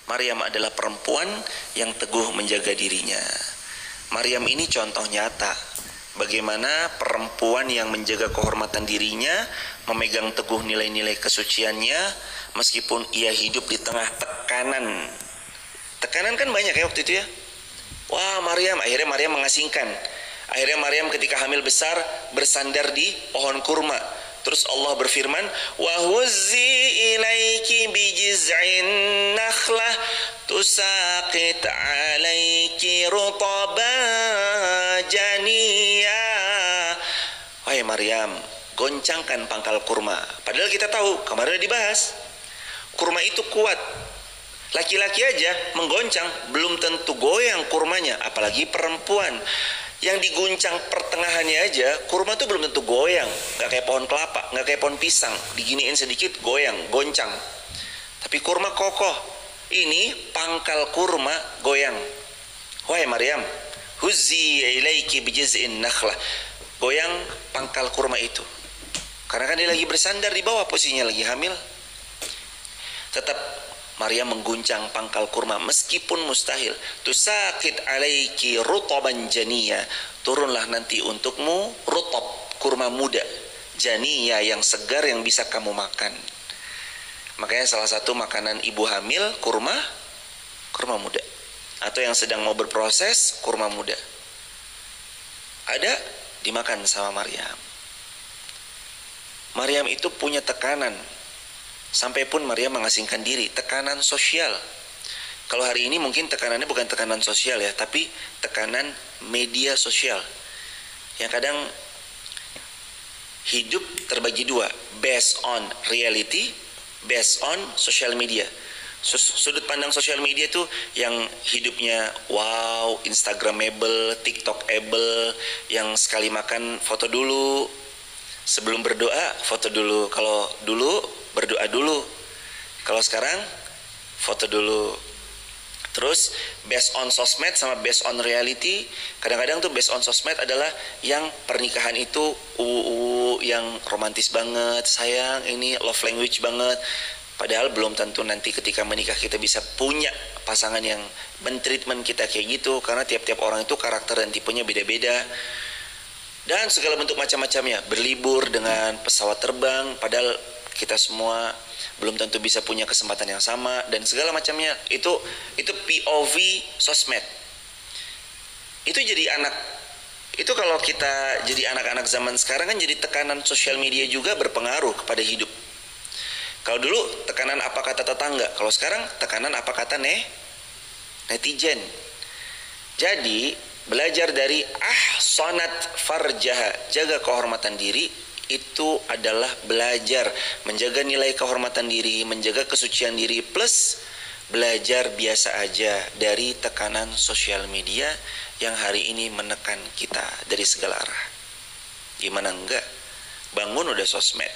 Maryam adalah perempuan yang teguh menjaga dirinya. Maryam ini contoh nyata bagaimana perempuan yang menjaga kehormatan dirinya, memegang teguh nilai-nilai kesuciannya, meskipun ia hidup di tengah tekanan. Tekanan kan banyak ya waktu itu ya. Wah, akhirnya Maryam mengasingkan. Akhirnya Maryam ketika hamil besar bersandar di pohon kurma. Terus Allah berfirman, wa huzzi ilaiki bijiz'in nakhlah tusaqit alaiki rutaban janiyya. Wahai Maryam, goncangkan pangkal kurma. Padahal kita tahu, kemarin udah dibahas, kurma itu kuat. Laki-laki aja menggoncang belum tentu goyang kurmanya, apalagi perempuan. Yang diguncang pertengahannya aja, kurma tuh belum tentu goyang. Gak kayak pohon kelapa, gak kayak pohon pisang, diginiin sedikit goyang, goncang. Tapi kurma kokoh. Ini pangkal kurma goyang. Wahai Maryam, huzzi ilaiki bijiz'in nakhlah. Goyang pangkal kurma itu. Karena kan dia lagi bersandar di bawah, posisinya lagi hamil. Tetap Maryam mengguncang pangkal kurma meskipun mustahil. Tusaqit alaiki rutaban janiyya. Turunlah nanti untukmu rutab, kurma muda, janiyya yang segar yang bisa kamu makan. Makanya salah satu makanan ibu hamil kurma muda. Atau yang sedang mau berproses kurma muda. Ada dimakan sama Maryam. Maryam itu punya tekanan. Sampai pun Maryam mengasingkan diri, tekanan sosial. Kalau hari ini mungkin tekanannya bukan tekanan sosial ya, tapi tekanan media sosial. Yang kadang hidup terbagi dua, based on reality, based on social media. Sudut pandang sosial media itu yang hidupnya wow, instagramable, tiktokable, yang sekali makan foto dulu, sebelum berdoa foto dulu. Kalau dulu berdoa dulu, kalau sekarang foto dulu. Terus based on sosmed sama based on reality. Kadang-kadang tuh based on sosmed adalah yang pernikahan itu yang romantis banget, sayang, ini love language banget. Padahal belum tentu nanti ketika menikah kita bisa punya pasangan yang men-treatment kita kayak gitu. Karena tiap-tiap orang itu karakter dan tipenya beda-beda. Dan segala bentuk macam-macamnya. Berlibur dengan pesawat terbang, padahal kita semua belum tentu bisa punya kesempatan yang sama, dan segala macamnya. Itu POV sosmed. Itu jadi anak. Itu kalau kita jadi anak-anak zaman sekarang kan jadi tekanan sosial media juga berpengaruh kepada hidup. Kalau dulu tekanan apa kata tetangga, kalau sekarang tekanan apa kata netizen. Jadi belajar dari ahsanat farjaha, jaga kehormatan diri, itu adalah belajar menjaga nilai kehormatan diri, menjaga kesucian diri, plus belajar biasa aja dari tekanan sosial media yang hari ini menekan kita dari segala arah. Gimana enggak? Bangun udah sosmed,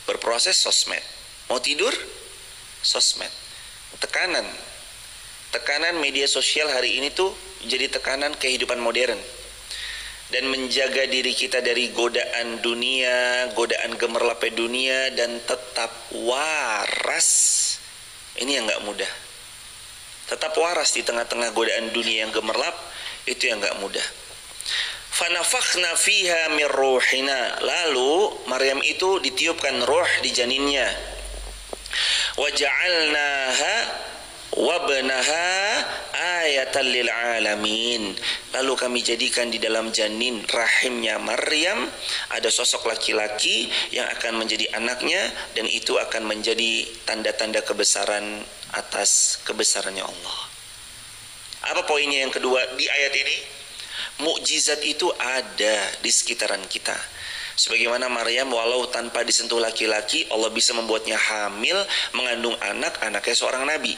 berproses sosmed, mau tidur sosmed. Tekanan media sosial hari ini tuh jadi tekanan kehidupan modern. Dan menjaga diri kita dari godaan dunia, godaan gemerlapnya dunia, dan tetap waras, ini yang gak mudah. Tetap waras di tengah-tengah godaan dunia yang gemerlap, itu yang gak mudah. Fanafakhna fiha min ruhina. Lalu Maryam itu ditiupkan roh di janinnya. Waja'alnaha wabnaha ayatan lil alamin. Lalu kami jadikan di dalam janin rahimnya Maryam ada sosok laki-laki yang akan menjadi anaknya, dan itu akan menjadi tanda-tanda kebesaran atas kebesarannya Allah. Apa poinnya yang kedua di ayat ini? Mukjizat itu ada di sekitaran kita. Sebagaimana Maryam walau tanpa disentuh laki-laki, Allah bisa membuatnya hamil, mengandung anaknya seorang nabi.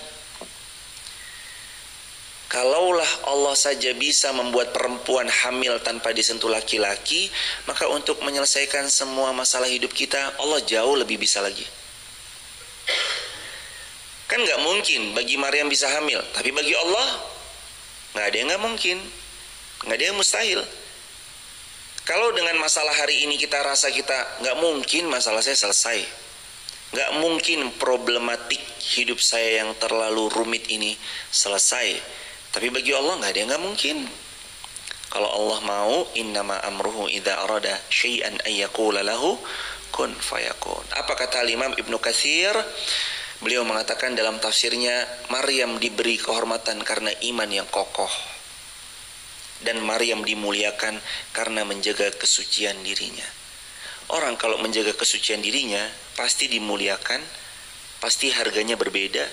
Kalaulah Allah saja bisa membuat perempuan hamil tanpa disentuh laki-laki, maka untuk menyelesaikan semua masalah hidup kita, Allah jauh lebih bisa lagi. Kan gak mungkin bagi Maryam bisa hamil, tapi bagi Allah gak ada yang gak mungkin, gak ada yang mustahil. Kalau dengan masalah hari ini kita rasa kita gak mungkin masalah saya selesai, Nggak mungkin problematik hidup saya yang terlalu rumit ini selesai. Tapi bagi Allah nggak ada yang nggak mungkin. Kalau Allah mau, innama amruhu idza arada syai'an ayyaqula lahu kun fayakun. Apa kata Imam Ibnu Katsir? Beliau mengatakan dalam tafsirnya, Maryam diberi kehormatan karena iman yang kokoh, dan Maryam dimuliakan karena menjaga kesucian dirinya. Orang kalau menjaga kesucian dirinya pasti dimuliakan, pasti harganya berbeda,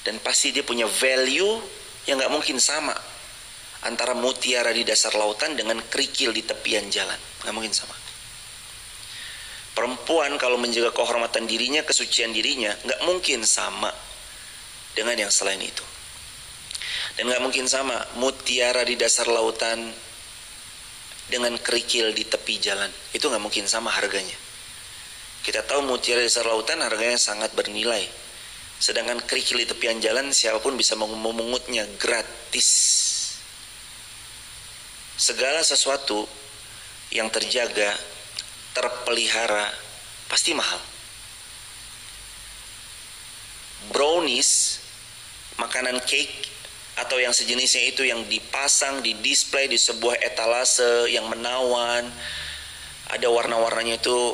dan pasti dia punya value yang gak mungkin sama antara mutiara di dasar lautan dengan kerikil di tepian jalan. Gak mungkin sama. Perempuan kalau menjaga kehormatan dirinya, kesucian dirinya, gak mungkin sama dengan yang selain itu. Dan gak mungkin sama mutiara di dasar lautan dengan kerikil di tepi jalan. Itu gak mungkin sama harganya. Kita tahu mutiara di dasar lautan harganya sangat bernilai, sedangkan kerikil di tepian jalan siapapun bisa memungutnya gratis. Segala sesuatu yang terjaga, terpelihara, pasti mahal. Brownies, makanan cake atau yang sejenisnya itu yang dipasang, di display di sebuah etalase yang menawan, ada warna-warnanya itu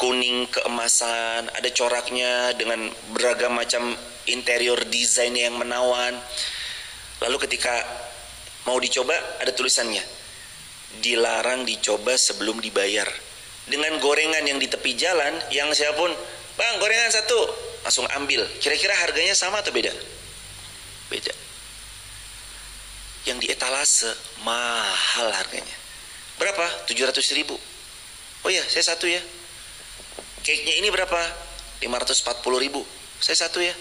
kuning keemasan, ada coraknya dengan beragam macam interior desain yang menawan. Lalu ketika mau dicoba ada tulisannya, dilarang dicoba sebelum dibayar. Dengan gorengan yang di tepi jalan, yang siapapun, bang gorengan satu, langsung ambil. Kira-kira harganya sama atau beda? Beda. Yang di etalase mahal harganya. Berapa? 700.000. Oh iya, saya satu ya. Cake-nya ini berapa? 540.000. Saya satu ya.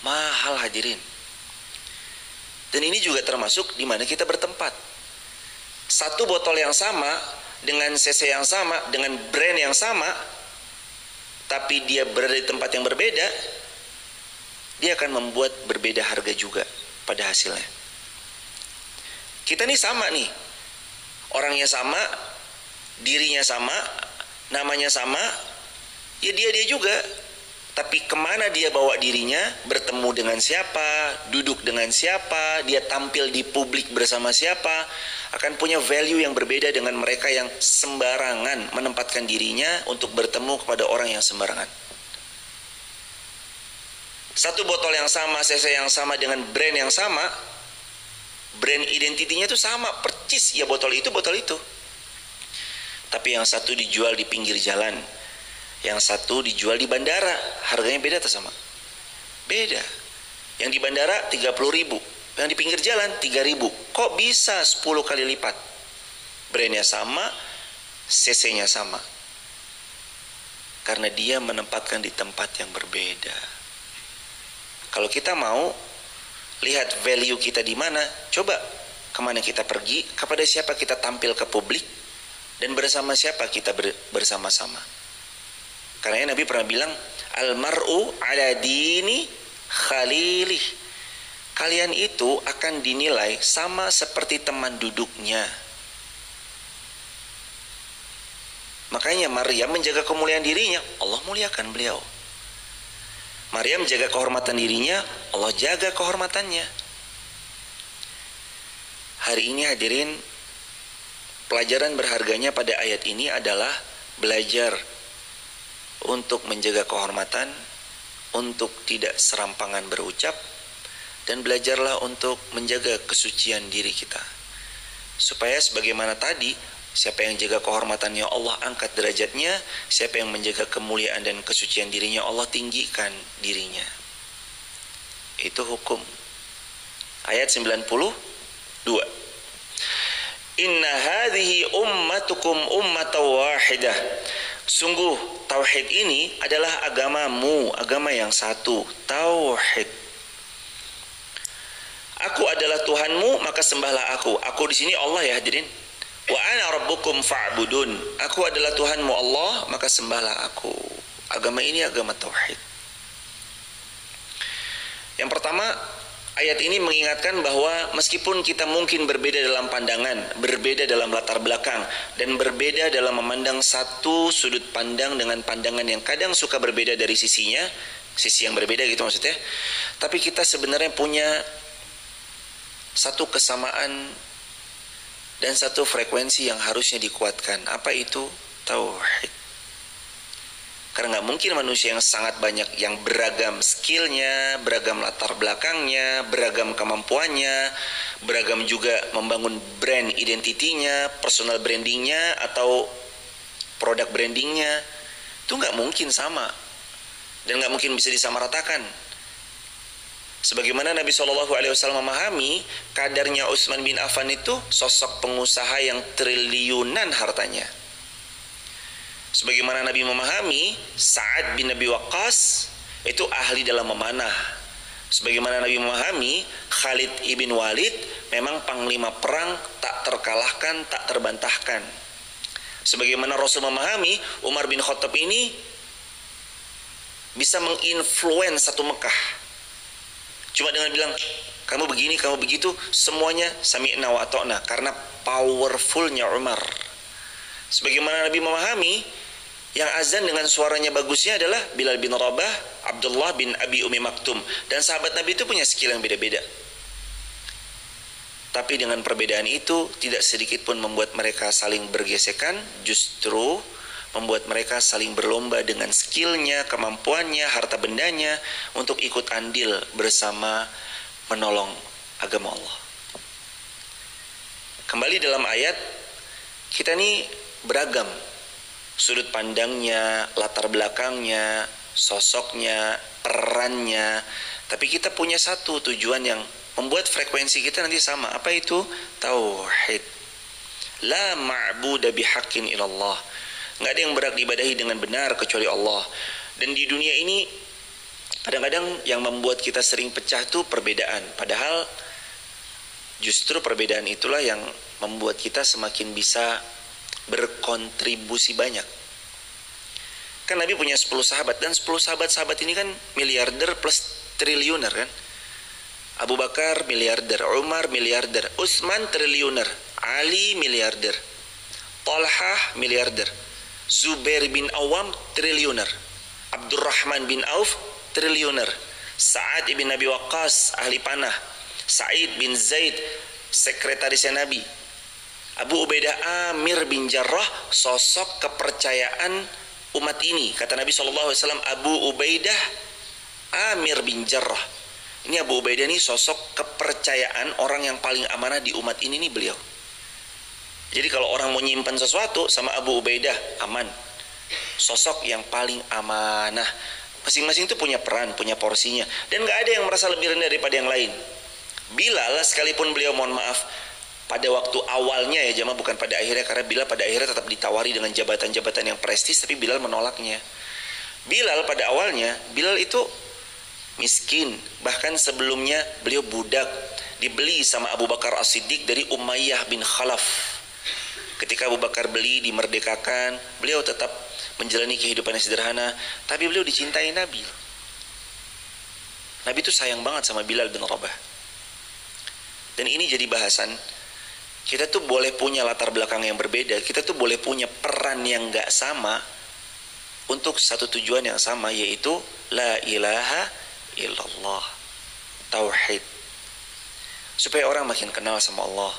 Mahal hadirin. Dan ini juga termasuk di mana kita bertempat. Satu botol yang sama, dengan cc yang sama, dengan brand yang sama, tapi dia berada di tempat yang berbeda, dia akan membuat berbeda harga juga pada hasilnya. Kita nih sama nih, orangnya sama, dirinya sama, namanya sama, ya dia juga. Tapi kemana dia bawa dirinya, bertemu dengan siapa, duduk dengan siapa, dia tampil di publik bersama siapa, akan punya value yang berbeda dengan mereka yang sembarangan menempatkan dirinya untuk bertemu kepada orang yang sembarangan. Satu botol yang sama, cc yang sama, dengan brand yang sama, brand identitinya itu sama, percis ya, botol itu. Tapi yang satu dijual di pinggir jalan, yang satu dijual di bandara, harganya beda atau sama? Beda. Yang di bandara 30.000, yang di pinggir jalan 3.000. Kok bisa 10 kali lipat? Brandnya sama, cc-nya sama. Karena dia menempatkan di tempat yang berbeda. Kalau kita mau lihat value kita di mana, coba kemana kita pergi, kepada siapa kita tampil ke publik, dan bersama siapa kita bersama-sama. Karena Nabi pernah bilang, almar'u ala dini khalilih. Kalian itu akan dinilai sama seperti teman duduknya. Makanya Maryam menjaga kemuliaan dirinya, Allah muliakan beliau. Maryam jaga kehormatan dirinya, Allah jaga kehormatannya. Hari ini hadirin, pelajaran berharganya pada ayat ini adalah belajar untuk menjaga kehormatan, untuk tidak serampangan berucap, dan belajarlah untuk menjaga kesucian diri kita. Supaya sebagaimana tadi, siapa yang jaga kehormatannya Allah angkat derajatnya, siapa yang menjaga kemuliaan dan kesucian dirinya Allah tinggikan dirinya. Itu hukum. Ayat 92. Inna hadhihi ummatukum ummatan wahidah. Sungguh tauhid ini adalah agamamu, agama yang satu, tauhid. Aku adalah Tuhanmu, maka sembahlah aku. Aku di sini Allah ya hadirin. Wa ana rabbukum fa'budun. Aku adalah Tuhanmu Allah, maka sembahlah aku. Agama ini agama tauhid. Yang pertama, ayat ini mengingatkan bahwa meskipun kita mungkin berbeda dalam pandangan, berbeda dalam latar belakang, dan berbeda dalam memandang satu sudut pandang dengan pandangan yang kadang suka berbeda dari sisinya, sisi yang berbeda gitu maksudnya, tapi kita sebenarnya punya satu kesamaan dan satu frekuensi yang harusnya dikuatkan. Apa itu? Tauhid. Karena nggak mungkin manusia yang sangat banyak, yang beragam skillnya, beragam latar belakangnya, beragam kemampuannya, beragam juga membangun brand identitinya, personal brandingnya, atau produk brandingnya, itu nggak mungkin sama. Dan nggak mungkin bisa disamaratakan. Sebagaimana Nabi SAW memahami kadarnya Utsman bin Affan itu sosok pengusaha yang triliunan hartanya. Sebagaimana Nabi memahami Sa'ad bin Abi Waqqas itu ahli dalam memanah. Sebagaimana Nabi memahami Khalid ibn Walid memang panglima perang tak terkalahkan, tak terbantahkan. Sebagaimana Rasul memahami Umar bin Khattab ini bisa menginfluence satu Mekah. Cuma dengan bilang kamu begini, kamu begitu, semuanya sami'na wa ata'na, karena powerfulnya Umar. Sebagaimana Nabi memahami yang azan dengan suaranya bagusnya adalah Bilal bin Rabah, Abdullah bin Abi Umi Maktum, dan sahabat Nabi itu punya skill yang beda-beda. Tapi dengan perbedaan itu tidak sedikit pun membuat mereka saling bergesekan, justru membuat mereka saling berlomba dengan skillnya, kemampuannya, harta bendanya untuk ikut andil bersama menolong agama Allah. Kembali dalam ayat, kita nih beragam sudut pandangnya, latar belakangnya, sosoknya, perannya, tapi kita punya satu tujuan yang membuat frekuensi kita nanti sama. Apa itu? Tauhid. La ma'buda bihaqqin ilallah. Nggak ada yang berhak diibadahi dengan benar kecuali Allah. Dan di dunia ini kadang-kadang yang membuat kita sering pecah itu perbedaan. Padahal justru perbedaan itulah yang membuat kita semakin bisa berkontribusi banyak. Kan Nabi punya 10 sahabat, dan 10 sahabat ini kan miliarder plus triliuner kan. Abu Bakar miliarder, Umar miliarder, Utsman triliuner, Ali miliarder, Talhah miliarder, Zubair bin Awam triliuner, Abdurrahman bin Auf triliuner, Sa'ad bin Abi Waqqas ahli panah, Sa'id bin Zaid sekretarisnya Nabi, Abu Ubaidah Amir bin Jarrah sosok kepercayaan umat ini. Kata Nabi SAW, Abu Ubaidah Amir bin Jarrah. Ini Abu Ubaidah ini sosok kepercayaan orang yang paling amanah di umat ini nih beliau. Jadi kalau orang mau nyimpan sesuatu sama Abu Ubaidah, aman. Sosok yang paling amanah. Masing-masing itu punya peran, punya porsinya. Dan gak ada yang merasa lebih rendah daripada yang lain. Bilal sekalipun beliau mohon maaf pada waktu awalnya ya jemaah, bukan pada akhirnya, karena Bilal pada akhirnya tetap ditawari dengan jabatan-jabatan yang prestis, tapi Bilal menolaknya. Bilal pada awalnya, Bilal itu miskin, bahkan sebelumnya beliau budak, dibeli sama Abu Bakar As-Siddiq dari Umayyah bin Khalaf. Ketika Abu Bakar beli, dimerdekakan, beliau tetap menjalani kehidupan yang sederhana, tapi beliau dicintai Nabi. Nabi itu sayang banget sama Bilal bin Rabah. Dan ini jadi bahasan. Kita tuh boleh punya latar belakang yang berbeda, kita tuh boleh punya peran yang gak sama untuk satu tujuan yang sama, yaitu la ilaha illallah, tauhid. Supaya orang makin kenal sama Allah,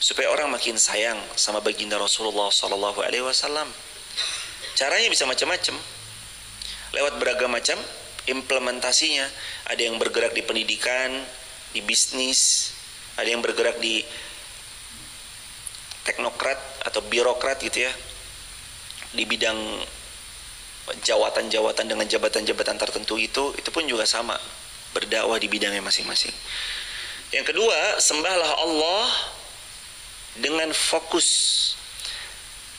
supaya orang makin sayang sama baginda Rasulullah SAW. Caranya bisa macam-macam, lewat beragam macam implementasinya. Ada yang bergerak di pendidikan, di bisnis, ada yang bergerak di teknokrat atau birokrat gitu ya, di bidang jawatan-jawatan dengan jabatan-jabatan tertentu, itu pun juga sama, berdakwah di bidangnya masing-masing. Yang kedua, sembahlah Allah dengan fokus.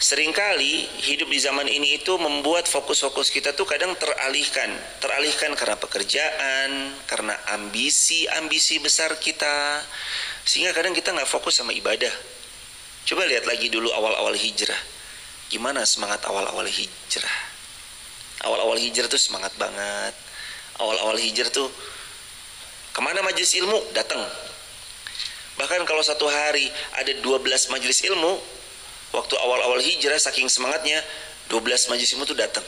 Seringkali hidup di zaman ini itu membuat fokus-fokus kita tuh kadang teralihkan karena pekerjaan, karena ambisi besar kita, sehingga kadang kita nggak fokus sama ibadah. Coba lihat lagi dulu awal-awal hijrah. Gimana semangat awal-awal hijrah? Awal-awal hijrah tuh semangat banget. Awal-awal hijrah tuh Kemana majelis ilmu? Datang. Bahkan kalau satu hari ada 12 majelis ilmu, waktu awal-awal hijrah saking semangatnya 12 majelis ilmu itu datang.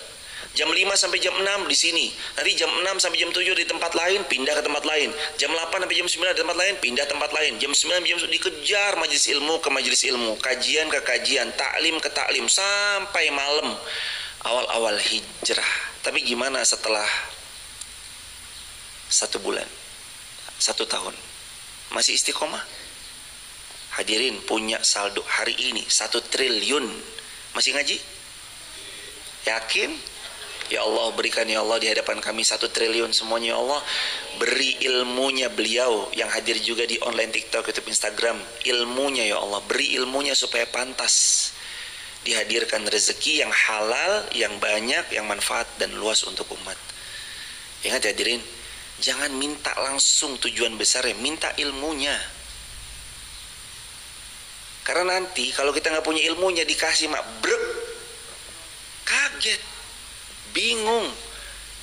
Jam 5 sampai jam 6 di sini. Nanti jam 6 sampai jam 7 di tempat lain, pindah ke tempat lain. Jam 8 sampai jam 9 di tempat lain, pindah tempat lain. Jam 9 jam 10 dikejar majelis ilmu ke majelis ilmu, kajian ke kajian, taklim ke taklim sampai malam awal-awal hijrah. Tapi gimana setelah 1 bulan, 1 tahun? Masih istiqomah? Hadirin, punya saldo hari ini 1 triliun. Masih ngaji? Yakin? Ya Allah, berikan ya Allah di hadapan kami 1 triliun semuanya ya Allah. Beri ilmunya beliau yang hadir juga di online TikTok, YouTube, Instagram. Ilmunya ya Allah, beri ilmunya supaya pantas dihadirkan rezeki yang halal, yang banyak, yang manfaat dan luas untuk umat. Ingat ya hadirin, jangan minta langsung tujuan besarnya, minta ilmunya. Karena nanti kalau kita nggak punya ilmunya dikasih mak brek, kaget, bingung.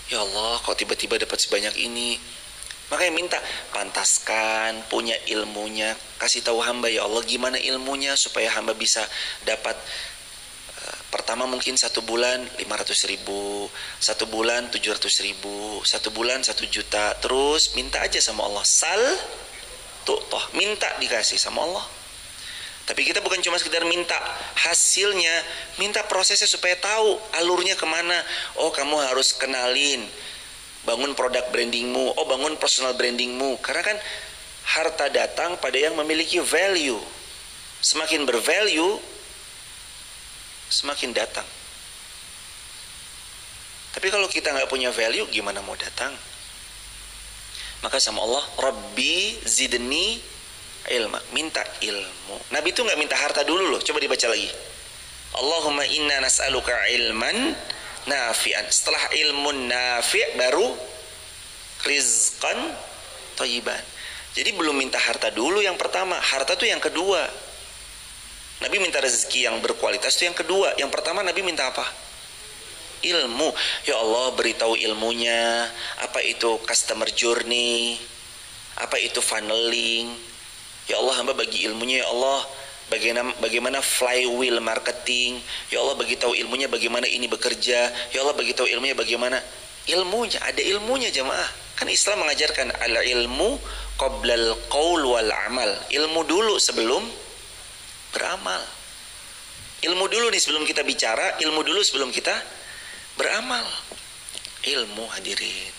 Ya Allah, kok tiba-tiba dapat sebanyak ini? Makanya minta, pantaskan, punya ilmunya, kasih tahu hamba ya Allah gimana ilmunya supaya hamba bisa dapat. Pertama mungkin 1 bulan 500.000, 1 bulan 700.000, 1 bulan 1 juta. Terus minta aja sama Allah, sal tuh toh, minta dikasih sama Allah. Tapi kita bukan cuma sekedar minta hasilnya, minta prosesnya supaya tahu alurnya kemana. Oh, kamu harus kenalin, bangun produk brandingmu, oh bangun personal brandingmu. Karena kan harta datang pada yang memiliki value. Semakin bervalue, semakin datang. Tapi kalau kita nggak punya value, gimana mau datang? Maka sama Allah, Rabbi zidni ilma, minta ilmu. Nabi itu nggak minta harta dulu loh. Coba dibaca lagi. Allahumma inna nas'aluka ilman nafi'an. Setelah ilmu nafi' baru rizqan thayyiban. Jadi belum minta harta dulu yang pertama, harta itu yang kedua. Nabi minta rezeki yang berkualitas itu yang kedua. Yang pertama Nabi minta apa? Ilmu. Ya Allah, beritahu ilmunya. Apa itu customer journey? Apa itu funneling? Ya Allah, hamba bagi ilmunya ya Allah. Bagaimana flywheel marketing. Ya Allah, bagi tahu ilmunya bagaimana ini bekerja. Ya Allah, bagi tahu ilmunya bagaimana. Ilmunya, ada ilmunya jamaah. Kan Islam mengajarkan al ilmu qoblal qaul wal amal. Ilmu dulu sebelum beramal. Ilmu dulu nih sebelum kita bicara, ilmu dulu sebelum kita beramal. Ilmu hadirin.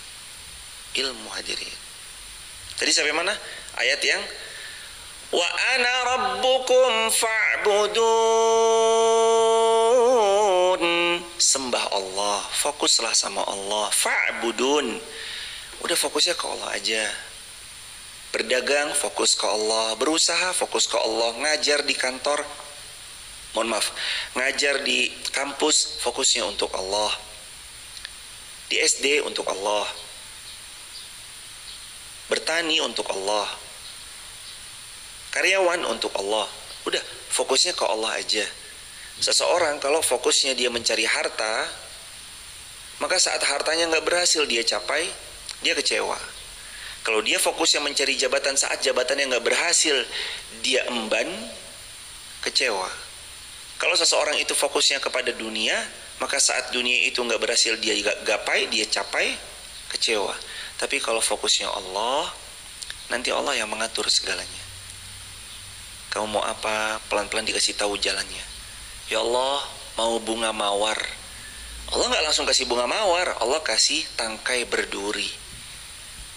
Ilmu hadirin. Tadi sampai mana? Ayat yang wa ana rabbukum fa'budun. Sembah Allah, fokuslah sama Allah. Fa'budun. Udah fokusnya ke Allah aja. Berdagang fokus ke Allah, berusaha fokus ke Allah, ngajar di kantor, ngajar di kampus fokusnya untuk Allah, di SD untuk Allah, bertani untuk Allah, karyawan untuk Allah. Udah fokusnya ke Allah aja. Seseorang kalau fokusnya dia mencari harta, maka saat hartanya nggak berhasil dia capai, dia kecewa. Kalau dia fokusnya mencari jabatan, saat jabatannya nggak berhasil, dia emban, kecewa. Kalau seseorang itu fokusnya kepada dunia, maka saat dunia itu nggak berhasil dia gapai, dia capai, kecewa. Tapi kalau fokusnya Allah, nanti Allah yang mengatur segalanya. Kamu mau apa? Pelan-pelan dikasih tahu jalannya. Ya Allah, mau bunga mawar. Allah nggak langsung kasih bunga mawar, Allah kasih tangkai berduri.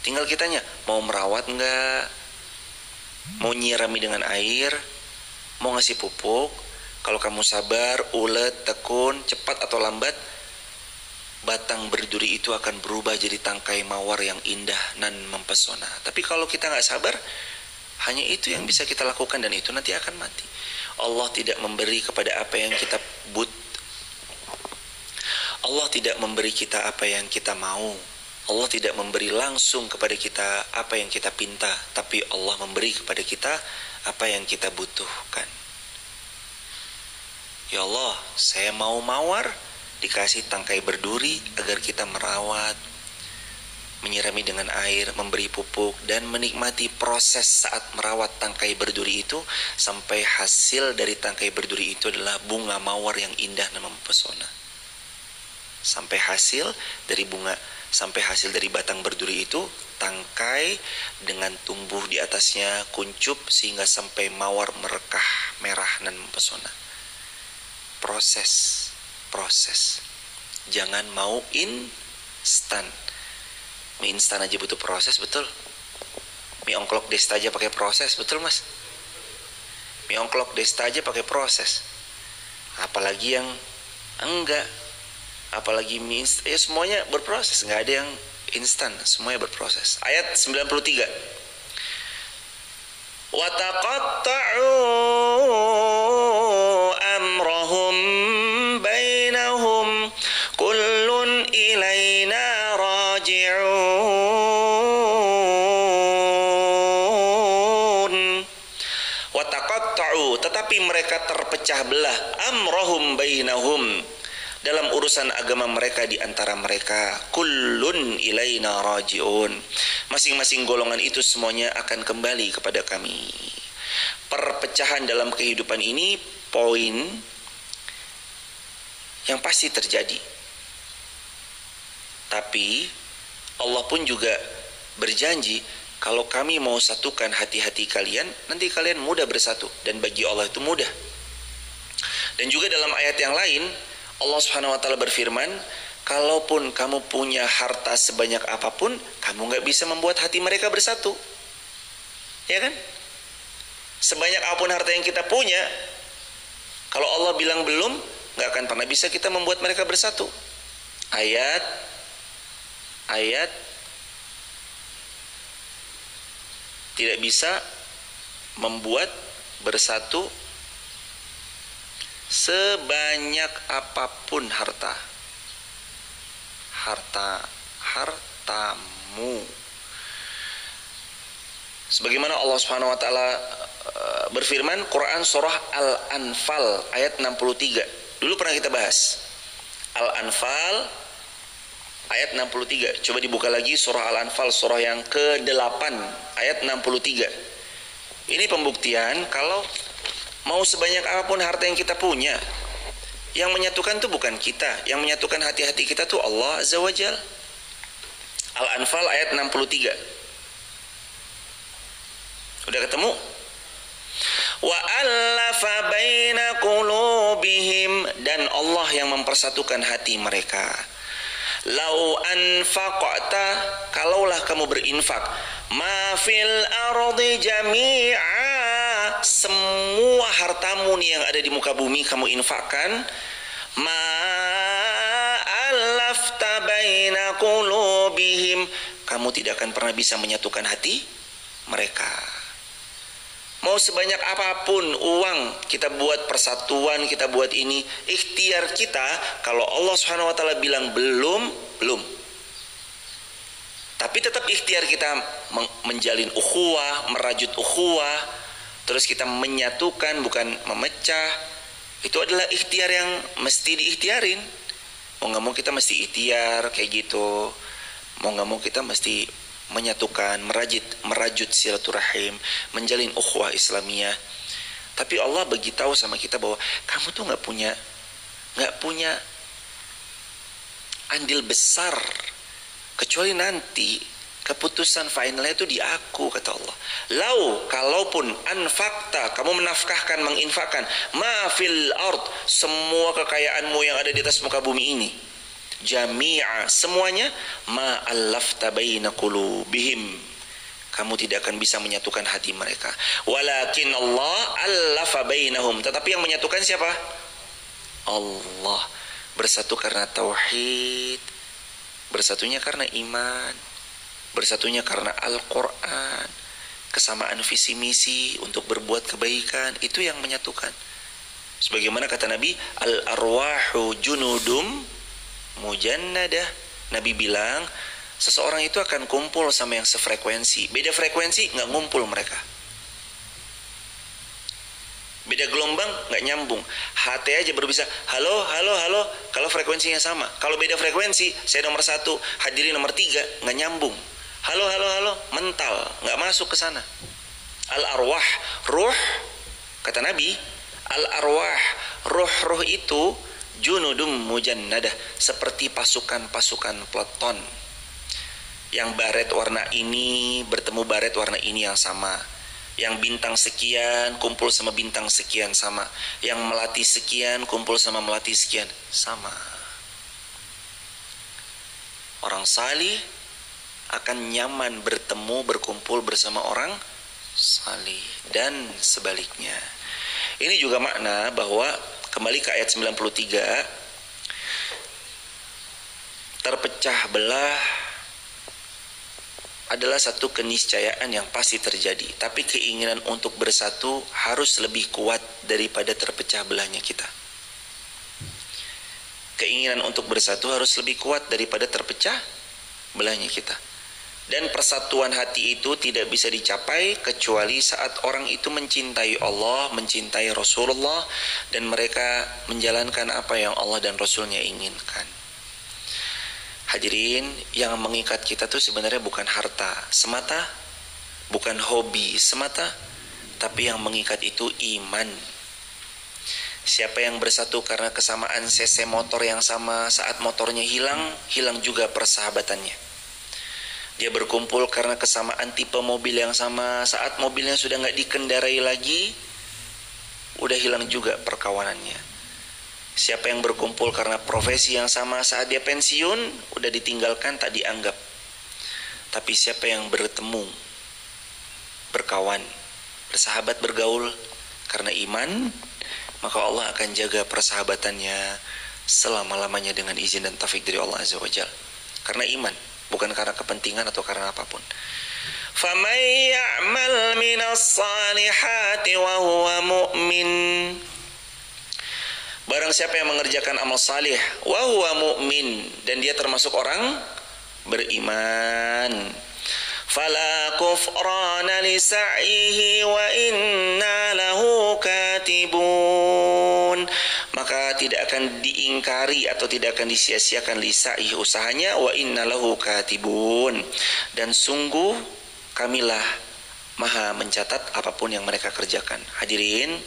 Tinggal kitanya, mau merawat nggak? Mau nyirami dengan air? Mau ngasih pupuk? Kalau kamu sabar, ulet, tekun, cepat atau lambat, batang berduri itu akan berubah jadi tangkai mawar yang indah dan mempesona. Tapi kalau kita nggak sabar, hanya itu yang bisa kita lakukan dan itu nanti akan mati. Allah tidak memberi kepada apa yang kita Allah tidak memberi kita apa yang kita mau. Allah tidak memberi langsung kepada kita apa yang kita pinta, tapi Allah memberi kepada kita apa yang kita butuhkan. Ya Allah, saya mau mawar, dikasih tangkai berduri agar kita merawat, menyirami dengan air, memberi pupuk, dan menikmati proses saat merawat tangkai berduri itu, sampai hasil dari tangkai berduri itu adalah bunga mawar yang indah dan mempesona. Sampai hasil dari batang berduri itu, tangkai dengan tumbuh di atasnya kuncup sehingga sampai mawar merekah merah dan mempesona. Proses. Jangan mau instan. Mie instan aja butuh proses, betul. Mie ongklok Desta aja pakai proses, betul mas? Mie ongklok Desta aja pakai proses. Apalagi yang enggak. Apalagi mie instan, ya semuanya berproses, nggak ada yang instan, semuanya berproses. Ayat 93. Wa taqatta'u amrahum bainahum kullun ilaina raji'un. Wa taqatta'u, tetapi mereka terpecah belah, amrahum bainahum, dalam urusan agama mereka di antara mereka. Kullun ilaina raji'un, masing-masing golongan itu semuanya akan kembali kepada kami. Perpecahan dalam kehidupan ini poin yang pasti terjadi. Tapi Allah pun juga berjanji, kalau kami mau satukan hati-hati kalian, nanti kalian mudah bersatu, dan bagi Allah itu mudah. Dan juga dalam ayat yang lain Allah Subhanahu wa taala berfirman, kalaupun kamu punya harta sebanyak apapun, kamu nggak bisa membuat hati mereka bersatu. Ya kan? Sebanyak apapun harta yang kita punya, kalau Allah bilang belum, nggak akan pernah bisa kita membuat mereka bersatu. Ayat tidak bisa membuat bersatu sebanyak apapun hartamu. Sebagaimana Allah Subhanahu wa taala berfirman, Quran surah Al-Anfal ayat 63. Dulu pernah kita bahas. Al-Anfal ayat 63. Coba dibuka lagi surah Al-Anfal, surah yang ke-8 ayat 63. Ini pembuktian kalau mau sebanyak apapun harta yang kita punya, yang menyatukan itu bukan kita, yang menyatukan hati-hati kita itu Allah Azza wa Jal. Al-Anfal ayat 63. Udah ketemu? Wa allafa baina qulubihim, dan Allah yang mempersatukan hati mereka. Lau anfaqta, kalaulah kamu berinfak, ma fil ardi jami'a, semua hartamu nih yang ada di muka bumi kamu infakkan, ma alafta baina qulubihim, kamu tidak akan pernah bisa menyatukan hati mereka. Mau sebanyak apapun uang kita buat persatuan, kita buat ini, ikhtiar kita, kalau Allah Subhanahu wa taala bilang belum. Tapi tetap ikhtiar kita menjalin ukhuwah, merajut ukhuwah, terus kita menyatukan bukan memecah. Itu adalah ikhtiar yang mesti diikhtiarin. Mau nggak mau kita mesti ikhtiar kayak gitu. Mau nggak mau kita mesti menyatukan, merajut silaturahim, menjalin ukhuwah Islamiyah. Tapi Allah beritahu sama kita bahwa kamu tuh nggak punya andil besar, kecuali nanti keputusan finalnya itu di aku, kata Allah. Kalaupun anfakta, kamu menafkahkan, menginfakkan, ma fil ard, semua kekayaanmu yang ada di atas muka bumi ini, jami'a, semuanya, ma allafta baina qulubihim, kamu tidak akan bisa menyatukan hati mereka. Walakin Allah allafa bainahum, tetapi yang menyatukan siapa? Allah. Bersatu karena tauhid, bersatunya karena iman, bersatunya karena Al-Quran, kesamaan visi misi untuk berbuat kebaikan, itu yang menyatukan. Sebagaimana kata Nabi, al-arwahu junudum mujannadah. Nabi bilang, seseorang itu akan kumpul sama yang sefrekuensi. Beda frekuensi, nggak ngumpul mereka. Beda beda gelombang nggak nyambung. HT aja baru bisa halo halo halo kalau frekuensinya sama. Kalau beda frekuensi, saya nomor 1, hadirin nomor 3, nggak nyambung. Halo halo halo mental, nggak masuk ke sana. Al arwah, ruh, kata Nabi, al arwah, ruh-ruh itu junudum mujannadah, seperti pasukan-pasukan peleton. Yang baret warna ini bertemu baret warna ini yang sama. Yang bintang sekian kumpul sama bintang sekian sama. Yang melati sekian kumpul sama melati sekian sama. Orang salih akan nyaman bertemu berkumpul bersama orang salih dan sebaliknya. Ini juga makna bahwa kembali ke ayat 93, terpecah belah adalah satu keniscayaan yang pasti terjadi, tapi keinginan untuk bersatu harus lebih kuat daripada terpecah belahnya kita. Keinginan untuk bersatu harus lebih kuat daripada terpecah belahnya kita. Dan persatuan hati itu tidak bisa dicapai kecuali saat orang itu mencintai Allah, mencintai Rasulullah, dan mereka menjalankan apa yang Allah dan Rasulnya inginkan. Hadirin, yang mengikat kita tuh sebenarnya bukan harta semata, bukan hobi semata, tapi yang mengikat itu iman. Siapa yang bersatu karena kesamaan cc motor yang sama, saat motornya hilang, hilang juga persahabatannya. Dia berkumpul karena kesamaan tipe mobil yang sama, saat mobilnya sudah nggak dikendarai lagi, udah hilang juga perkawanannya. Siapa yang berkumpul karena profesi yang sama, saat dia pensiun udah ditinggalkan, tak dianggap. Tapi siapa yang bertemu, berkawan, bersahabat, bergaul karena iman, maka Allah akan jaga persahabatannya selama-lamanya dengan izin dan taufik dari Allah Azza wa Jalla. Karena iman, bukan karena kepentingan atau karena apapun. فَمَنْ يَعْمَلْ مِنَ الصَّالِحَاتِ وَهُوَ مُؤْمِنٌ, barang siapa yang mengerjakan amal salih wa huwa mu'min, dan dia termasuk orang beriman, fala kufrana li sa'ihi wa inna lahu katibun, maka tidak akan diingkari atau tidak akan disia-siakan li sa'ihi usahanya, wa inna lahu katibun, dan sungguh kamilah maha mencatat apapun yang mereka kerjakan. Hadirin,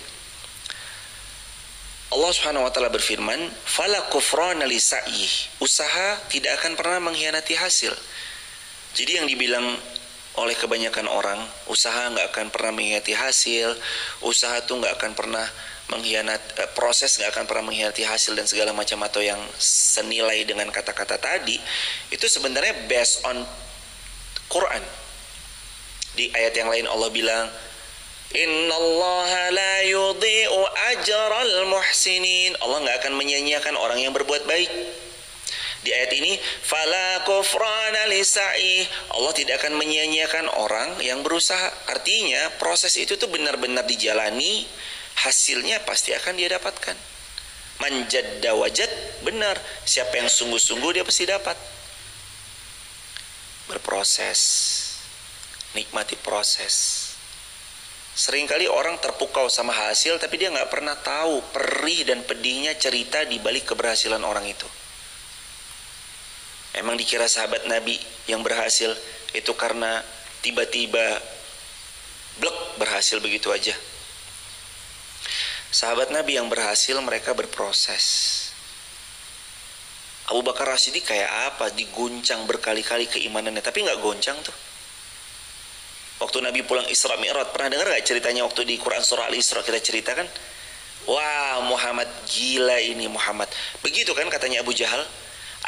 Allah Subhanahu wa taala berfirman, fala kufrana li sa'ih, usaha tidak akan pernah mengkhianati hasil. Jadi yang dibilang oleh kebanyakan orang, usaha nggak akan pernah mengkhianati hasil, usaha tuh nggak akan pernah proses nggak akan pernah mengkhianati hasil dan segala macam, atau yang senilai dengan kata-kata tadi, itu sebenarnya based on Quran. Di ayat yang lain Allah bilang, Innallaha la yudhi'u ajral muhsinin, Allah nggak akan menyia-nyiakan orang yang berbuat baik. Di ayat ini, fala kufrana li sa'i, Allah tidak akan menyia-nyiakan orang yang berusaha. Artinya proses itu tuh benar-benar dijalani, hasilnya pasti akan dia dapatkan. Manjadda wajad, benar, siapa yang sungguh-sungguh dia pasti dapat. Berproses, nikmati proses. Seringkali orang terpukau sama hasil, tapi dia nggak pernah tahu perih dan pedihnya cerita di balik keberhasilan orang itu. Emang dikira sahabat Nabi yang berhasil itu karena tiba-tiba blek berhasil begitu aja. Sahabat Nabi yang berhasil, mereka berproses. Abu Bakar Rasyidi kayak apa? Diguncang berkali-kali keimanannya, tapi nggak goncang tuh. Waktu Nabi pulang Isra Mi'raj, pernah dengar gak ceritanya waktu di Quran surah Al-Isra kita ceritakan? Wah, Muhammad gila ini Muhammad. Begitu kan katanya Abu Jahal.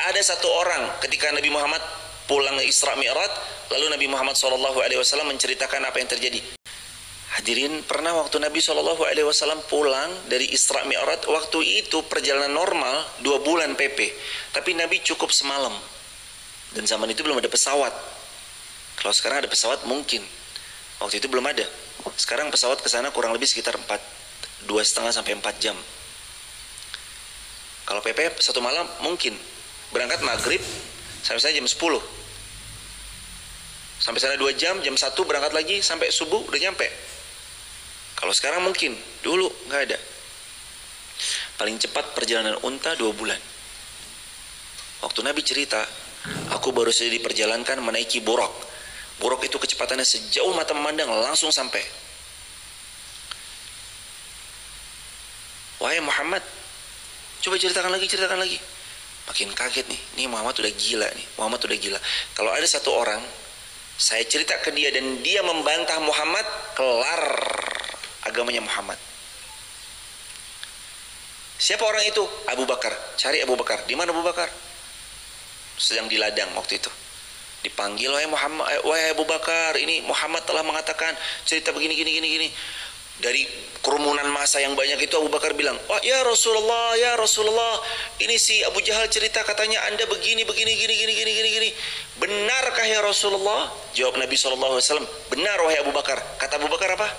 Ada satu orang ketika Nabi Muhammad pulang Isra Mi'raj, lalu Nabi Muhammad SAW menceritakan apa yang terjadi. Hadirin, pernah waktu Nabi SAW pulang dari Isra Mi'raj, waktu itu perjalanan normal 2 bulan PP, tapi Nabi cukup semalam. Dan zaman itu belum ada pesawat. Kalau sekarang ada pesawat mungkin, waktu itu belum ada. Sekarang pesawat ke sana kurang lebih sekitar 2,5 sampai 4 jam. Kalau PP 1 malam mungkin. Berangkat maghrib sampai sana jam 10. Sampai sana 2 jam, jam 1 berangkat lagi sampai subuh udah nyampe. Kalau sekarang mungkin, dulu nggak ada. Paling cepat perjalanan unta 2 bulan. Waktu Nabi cerita, aku baru saja diperjalankan menaiki buraq. Buraq itu kecepatannya sejauh mata memandang, langsung sampai. Wahai Muhammad, coba ceritakan lagi. Makin kaget nih, ini Muhammad udah gila nih. Kalau ada satu orang, saya cerita ke dia dan dia membantah Muhammad, kelar agamanya Muhammad. Siapa orang itu? Abu Bakar. Cari Abu Bakar. Di mana Abu Bakar? Sedang di ladang waktu itu. Dipanggil, wahai Abu Bakar, ini Muhammad telah mengatakan cerita begini. Dari kerumunan massa yang banyak itu Abu Bakar bilang, "Oh ya Rasulullah, ini si Abu Jahal cerita katanya Anda begini. Benarkah ya Rasulullah?" Jawab Nabi SAW, "Benar wahai Abu Bakar." Kata Abu Bakar apa?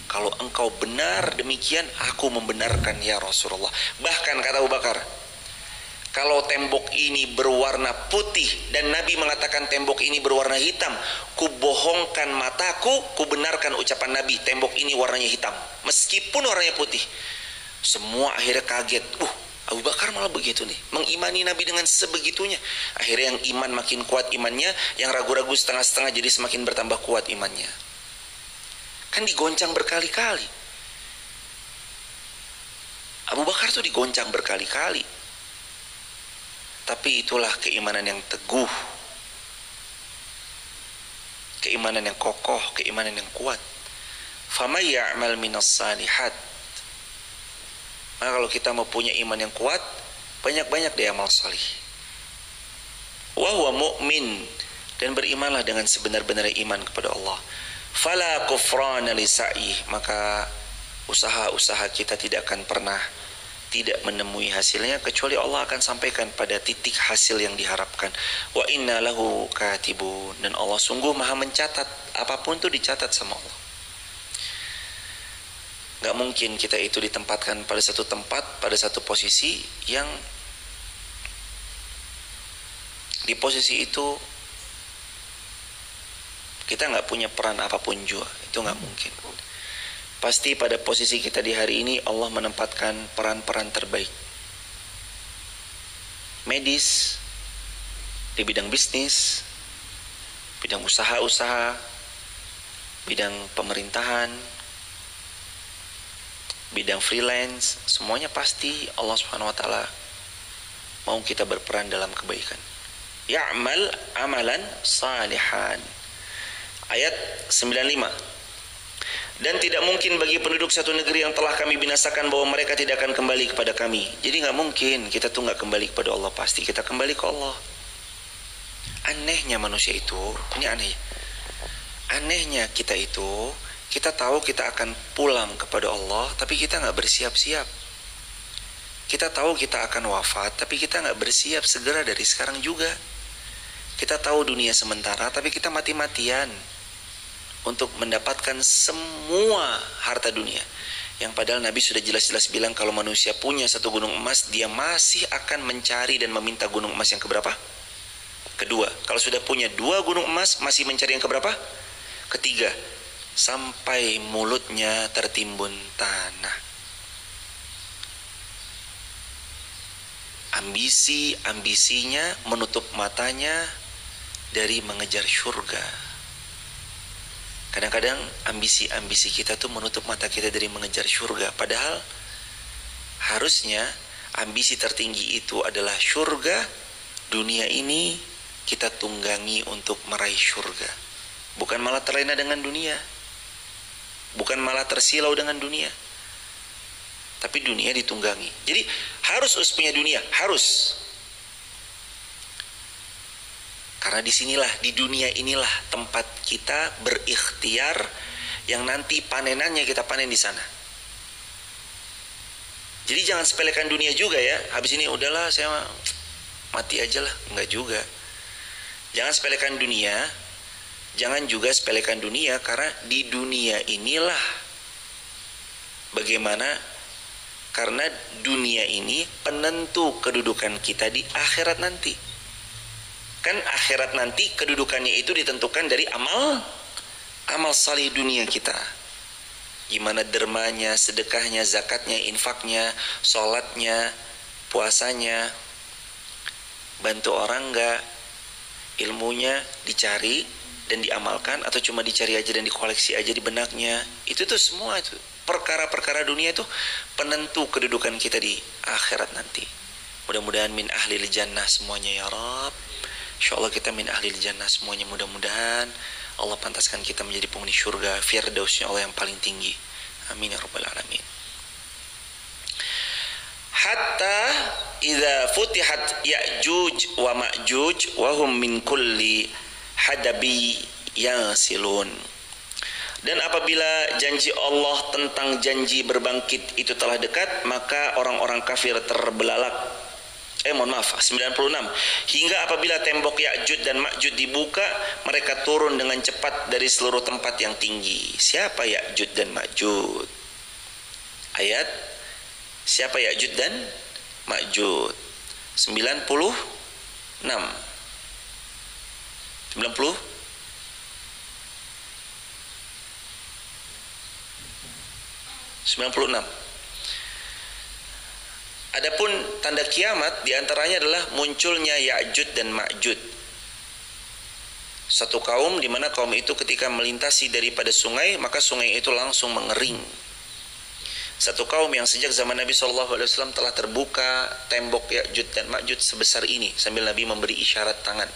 "Kalau engkau benar demikian, aku membenarkan ya Rasulullah." Bahkan kata Abu Bakar, kalau tembok ini berwarna putih dan Nabi mengatakan tembok ini berwarna hitam, ku bohongkan mataku, ku benarkan ucapan Nabi, tembok ini warnanya hitam meskipun warnanya putih. Semua akhirnya kaget. Abu Bakar malah begitu nih, mengimani Nabi dengan sebegitunya. Akhirnya yang iman makin kuat imannya, yang ragu-ragu setengah-setengah jadi semakin bertambah kuat imannya. Kan digoncang berkali-kali. Abu Bakar tuh digoncang berkali-kali. Tapi itulah keimanan yang teguh, keimanan yang kokoh, keimanan yang kuat. فَمَنْ يَعْمَلْ مِنَ الصَّالِحَاتِ. Maka kalau kita mau punya iman yang kuat, banyak-banyak deh amal salih. وَهُوَ مُؤْمِنٌ. Dan berimanlah dengan sebenar-benarnya iman kepada Allah. فَلَا كُفْرَانَ لِسَعْيِهِ. Maka usaha-usaha kita tidak akan pernah tidak menemui hasilnya, kecuali Allah akan sampaikan pada titik hasil yang diharapkan. Wa inna lahu katibun. Dan Allah sungguh maha mencatat, apapun itu dicatat sama Allah. Gak mungkin kita itu ditempatkan pada satu tempat, pada satu posisi yang di posisi itu kita gak punya peran apapun juga. Itu gak mungkin. Pasti pada posisi kita di hari ini Allah menempatkan peran-peran terbaik. Medis, di bidang bisnis, bidang usaha-usaha, bidang pemerintahan, bidang freelance, semuanya pasti Allah Subhanahu wa taala mau kita berperan dalam kebaikan. Ya'mal amalan salihan. Ayat 95. Dan tidak mungkin bagi penduduk satu negeri yang telah kami binasakan bahwa mereka tidak akan kembali kepada kami. Jadi gak mungkin kita tuh gak kembali kepada Allah. Pasti kita kembali ke Allah. Anehnya manusia itu, ini aneh. Anehnya kita itu, kita tahu kita akan pulang kepada Allah, tapi kita gak bersiap-siap. Kita tahu kita akan wafat, tapi kita gak bersiap segera dari sekarang juga. Kita tahu dunia sementara, tapi kita mati-matian untuk mendapatkan semua harta dunia. Yang padahal Nabi sudah jelas-jelas bilang kalau manusia punya satu gunung emas, dia masih akan mencari dan meminta gunung emas yang keberapa? Kedua. Kalau sudah punya 2 gunung emas, masih mencari yang keberapa? Ketiga. Sampai mulutnya tertimbun tanah. Ambisinya menutup matanya dari mengejar surga. Kadang-kadang ambisi kita tuh menutup mata kita dari mengejar surga. Padahal harusnya ambisi tertinggi itu adalah surga. Dunia ini kita tunggangi untuk meraih surga. Bukan malah terlena dengan dunia. Bukan malah tersilau dengan dunia. Tapi dunia ditunggangi. Jadi harus punya dunia, harus. Karena di dunia inilah tempat kita berikhtiar yang nanti panenannya kita panen di sana. Jadi jangan sepelekan dunia juga ya. Habis ini udahlah saya mati aja lah. Enggak juga. Jangan sepelekan dunia. Jangan juga sepelekan dunia, karena di dunia inilah bagaimana, karena dunia ini penentu kedudukan kita di akhirat nanti. Kan akhirat nanti kedudukannya itu ditentukan dari amal salih dunia kita. gimana dermanya, sedekahnya, zakatnya, infaknya, sholatnya, puasanya, bantu orang enggak, ilmunya dicari dan diamalkan atau cuma dicari aja dan dikoleksi aja di benaknya. Itu tuh semua itu perkara-perkara dunia itu penentu kedudukan kita di akhirat nanti. Mudah-mudahan min ahlil jannah semuanya ya Rabb. Insyaallah kita min ahlil jannah semuanya, mudah-mudahan Allah pantaskan kita menjadi penghuni surga firdausnya Allah yang paling tinggi. Amin ya rabbal alamin. Hatta idza futihat Ya'juj wa Ma'juj wa hum min kulli hadabi yasilun. Dan apabila janji Allah tentang janji berbangkit itu telah dekat, maka orang-orang kafir terbelalak. 96. Hingga apabila tembok Ya'juj dan Ma'juj dibuka, mereka turun dengan cepat dari seluruh tempat yang tinggi. Siapa Ya'juj dan Ma'juj? Ayat siapa Ya'juj dan Ma'juj? 96. 96. Adapun tanda kiamat diantaranya adalah munculnya Ya'juj dan Ma'juj. Satu kaum di mana kaum itu ketika melintasi daripada sungai, maka sungai itu langsung mengering. Satu kaum yang sejak zaman Nabi SAW telah terbuka tembok Ya'juj dan Ma'juj sebesar ini, sambil Nabi memberi isyarat tangan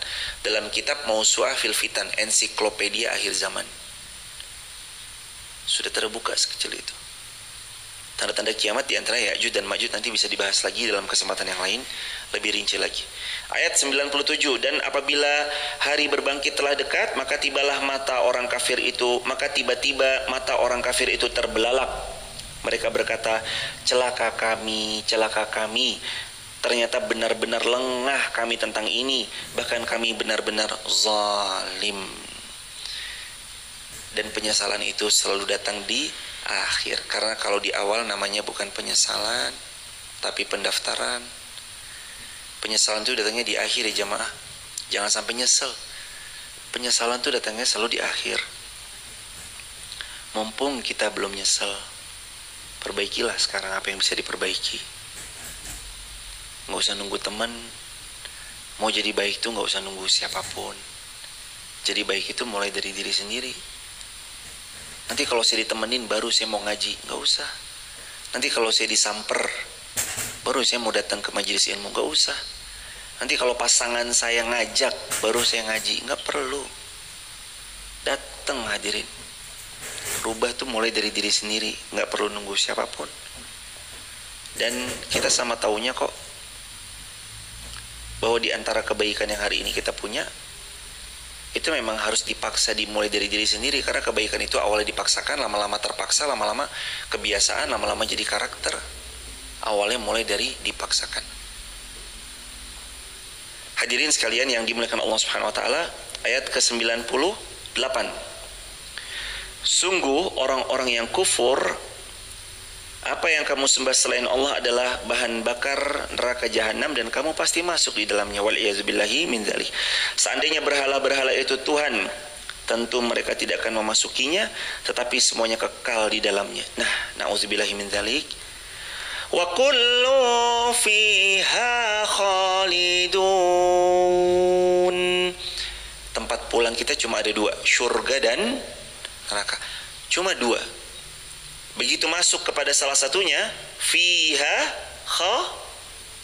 dalam kitab Mausu'ah fil Fitan, ensiklopedia akhir zaman. Sudah terbuka sekecil itu. Tanda-tanda kiamat diantara Ya'juj dan Ma'juj nanti bisa dibahas lagi dalam kesempatan yang lain, lebih rinci lagi. Ayat 97, dan apabila hari berbangkit telah dekat, maka tibalah mata orang kafir itu, maka tiba-tiba mata orang kafir itu terbelalak. Mereka berkata, celaka kami, ternyata benar-benar lengah kami tentang ini, bahkan kami benar-benar zalim. Dan penyesalan itu selalu datang di akhir, karena kalau di awal namanya bukan penyesalan tapi pendaftaran. Penyesalan itu datangnya di akhir ya jamaah. Jangan sampai nyesel. Penyesalan itu datangnya selalu di akhir. Mumpung kita belum nyesel, perbaikilah sekarang apa yang bisa diperbaiki. Nggak usah nunggu teman. Mau jadi baik itu nggak usah nunggu siapapun. Jadi baik itu mulai dari diri sendiri. Nanti kalau saya ditemenin baru saya mau ngaji, nggak usah. Nanti kalau saya disamper baru saya mau datang ke majelis ilmu, nggak usah. Nanti kalau pasangan saya ngajak baru saya ngaji, nggak perlu. Datang hadirin. Rubah tuh mulai dari diri sendiri, nggak perlu nunggu siapapun. Dan kita sama taunya kok bahwa di antara kebaikan yang hari ini kita punya itu memang harus dipaksa dimulai dari diri sendiri, karena kebaikan itu awalnya dipaksakan, lama-lama terpaksa, lama-lama kebiasaan, lama-lama jadi karakter. Awalnya mulai dari dipaksakan. Hadirin sekalian yang dimuliakan Allah Subhanahu wa taala, ayat ke-98. Sungguh orang-orang yang kufur, apa yang kamu sembah selain Allah adalah bahan bakar neraka jahanam dan kamu pasti masuk di dalamnya. Wal'iyazubillahi min dzalik. Seandainya berhala-berhala itu Tuhan, tentu mereka tidak akan memasukinya, tetapi semuanya kekal di dalamnya. Nah, na'udzubillahi min dzalik. Wa kullu fiha khalidun. Tempat pulang kita cuma ada dua, surga dan neraka. Cuma dua. Begitu masuk kepada salah satunya, fiha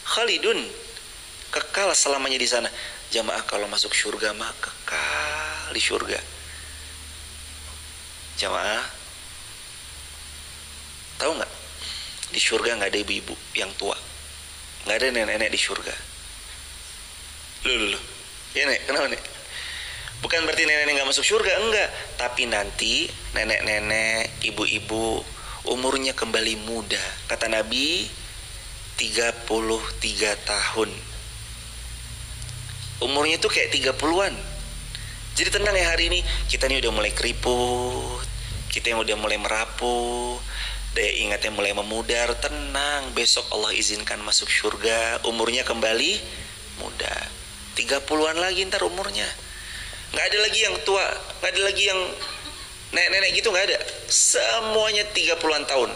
khalidun, kekal selamanya di sana. Jamaah kalau masuk surga mah kekal di surga. Jamaah tahu nggak? Di surga nggak ada ibu-ibu yang tua, nggak ada nenek-nenek di surga. Loh, ya nek, kenapa nek? Bukan berarti nenek-nenek nggak masuk surga, enggak. Tapi nanti nenek-nenek, ibu-ibu umurnya kembali muda. Kata Nabi 33 tahun. Umurnya tuh kayak 30-an. Jadi tenang ya, hari ini kita nih udah mulai keriput, kita yang udah mulai merapuh, daya ingatnya mulai memudar. Tenang, besok Allah izinkan masuk surga, umurnya kembali muda. 30-an lagi ntar umurnya. Nggak ada lagi yang tua, nggak ada lagi yang nenek-nenek gitu nggak ada. Semuanya 30-an tahun.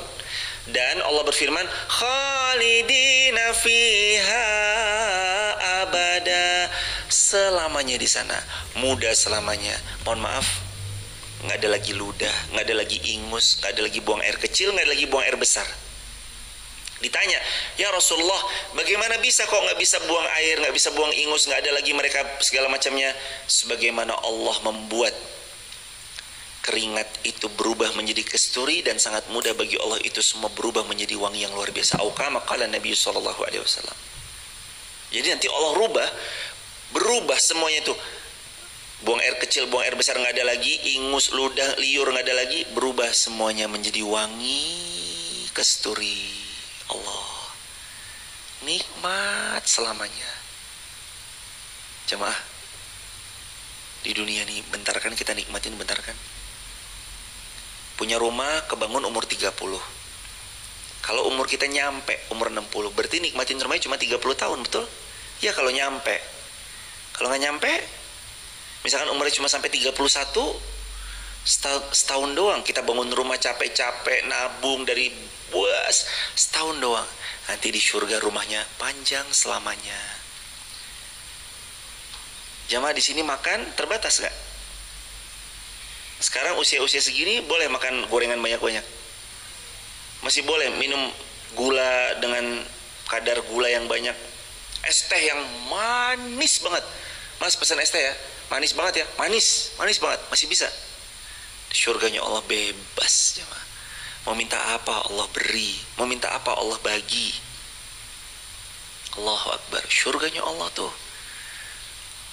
Dan Allah berfirman, khalidina fiha abada, selamanya di sana, muda selamanya. Mohon maaf, nggak ada lagi ludah, nggak ada lagi ingus, nggak ada lagi buang air kecil, nggak ada lagi buang air besar. Ditanya, ya Rasulullah, bagaimana bisa kok nggak bisa buang air, nggak bisa buang ingus, nggak ada lagi mereka segala macamnya? Sebagaimana Allah membuat keringat itu berubah menjadi kasturi, dan sangat mudah bagi Allah itu semua berubah menjadi wangi yang luar biasa. Auka maqala Nabi sallallahu alaihi wasallam. Jadi nanti Allah berubah semuanya itu. Buang air kecil, buang air besar nggak ada lagi, ingus, ludah, liur nggak ada lagi, berubah semuanya menjadi wangi kasturi. Allah, nikmat selamanya. Jemaah, di dunia ini bentar kan kita nikmatin, bentar kan. Punya rumah kebangun umur 30. Kalau umur kita nyampe umur 60, berarti nikmatin rumahnya cuma 30 tahun, betul? Ya kalau nyampe. Kalau nggak nyampe, misalkan umurnya cuma sampai 31, setahun doang kita bangun rumah, capek-capek nabung dari buas, setahun doang. Nanti di surga rumahnya panjang selamanya. Jamaah di sini makan terbatas nggak? Sekarang usia-usia segini boleh makan gorengan banyak-banyak? Masih boleh minum gula dengan kadar gula yang banyak? Es teh yang manis banget, Mas pesan es teh ya, manis banget ya, manis banget, masih bisa. Di surganya Allah bebas jemaah. Mau minta apa Allah beri, mau minta apa Allah bagi. Allahu Akbar, surganya Allah tuh.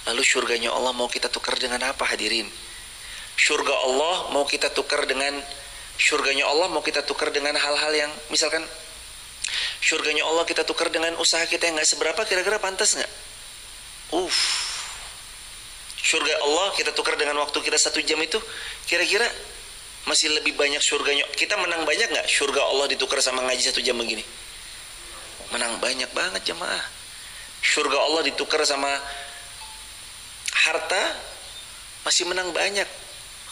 Lalu surganya Allah mau kita tukar dengan apa hadirin? Surga Allah mau kita tukar dengan, surganya Allah mau kita tukar dengan hal-hal yang, misalkan surganya Allah kita tukar dengan usaha kita yang gak seberapa, kira-kira pantas gak? Surga Allah kita tukar dengan waktu kita 1 jam itu, kira-kira masih lebih banyak surganya. Kita menang banyak gak surga Allah ditukar sama ngaji 1 jam begini? Menang banyak banget jemaah. Surga Allah ditukar sama harta, masih menang banyak.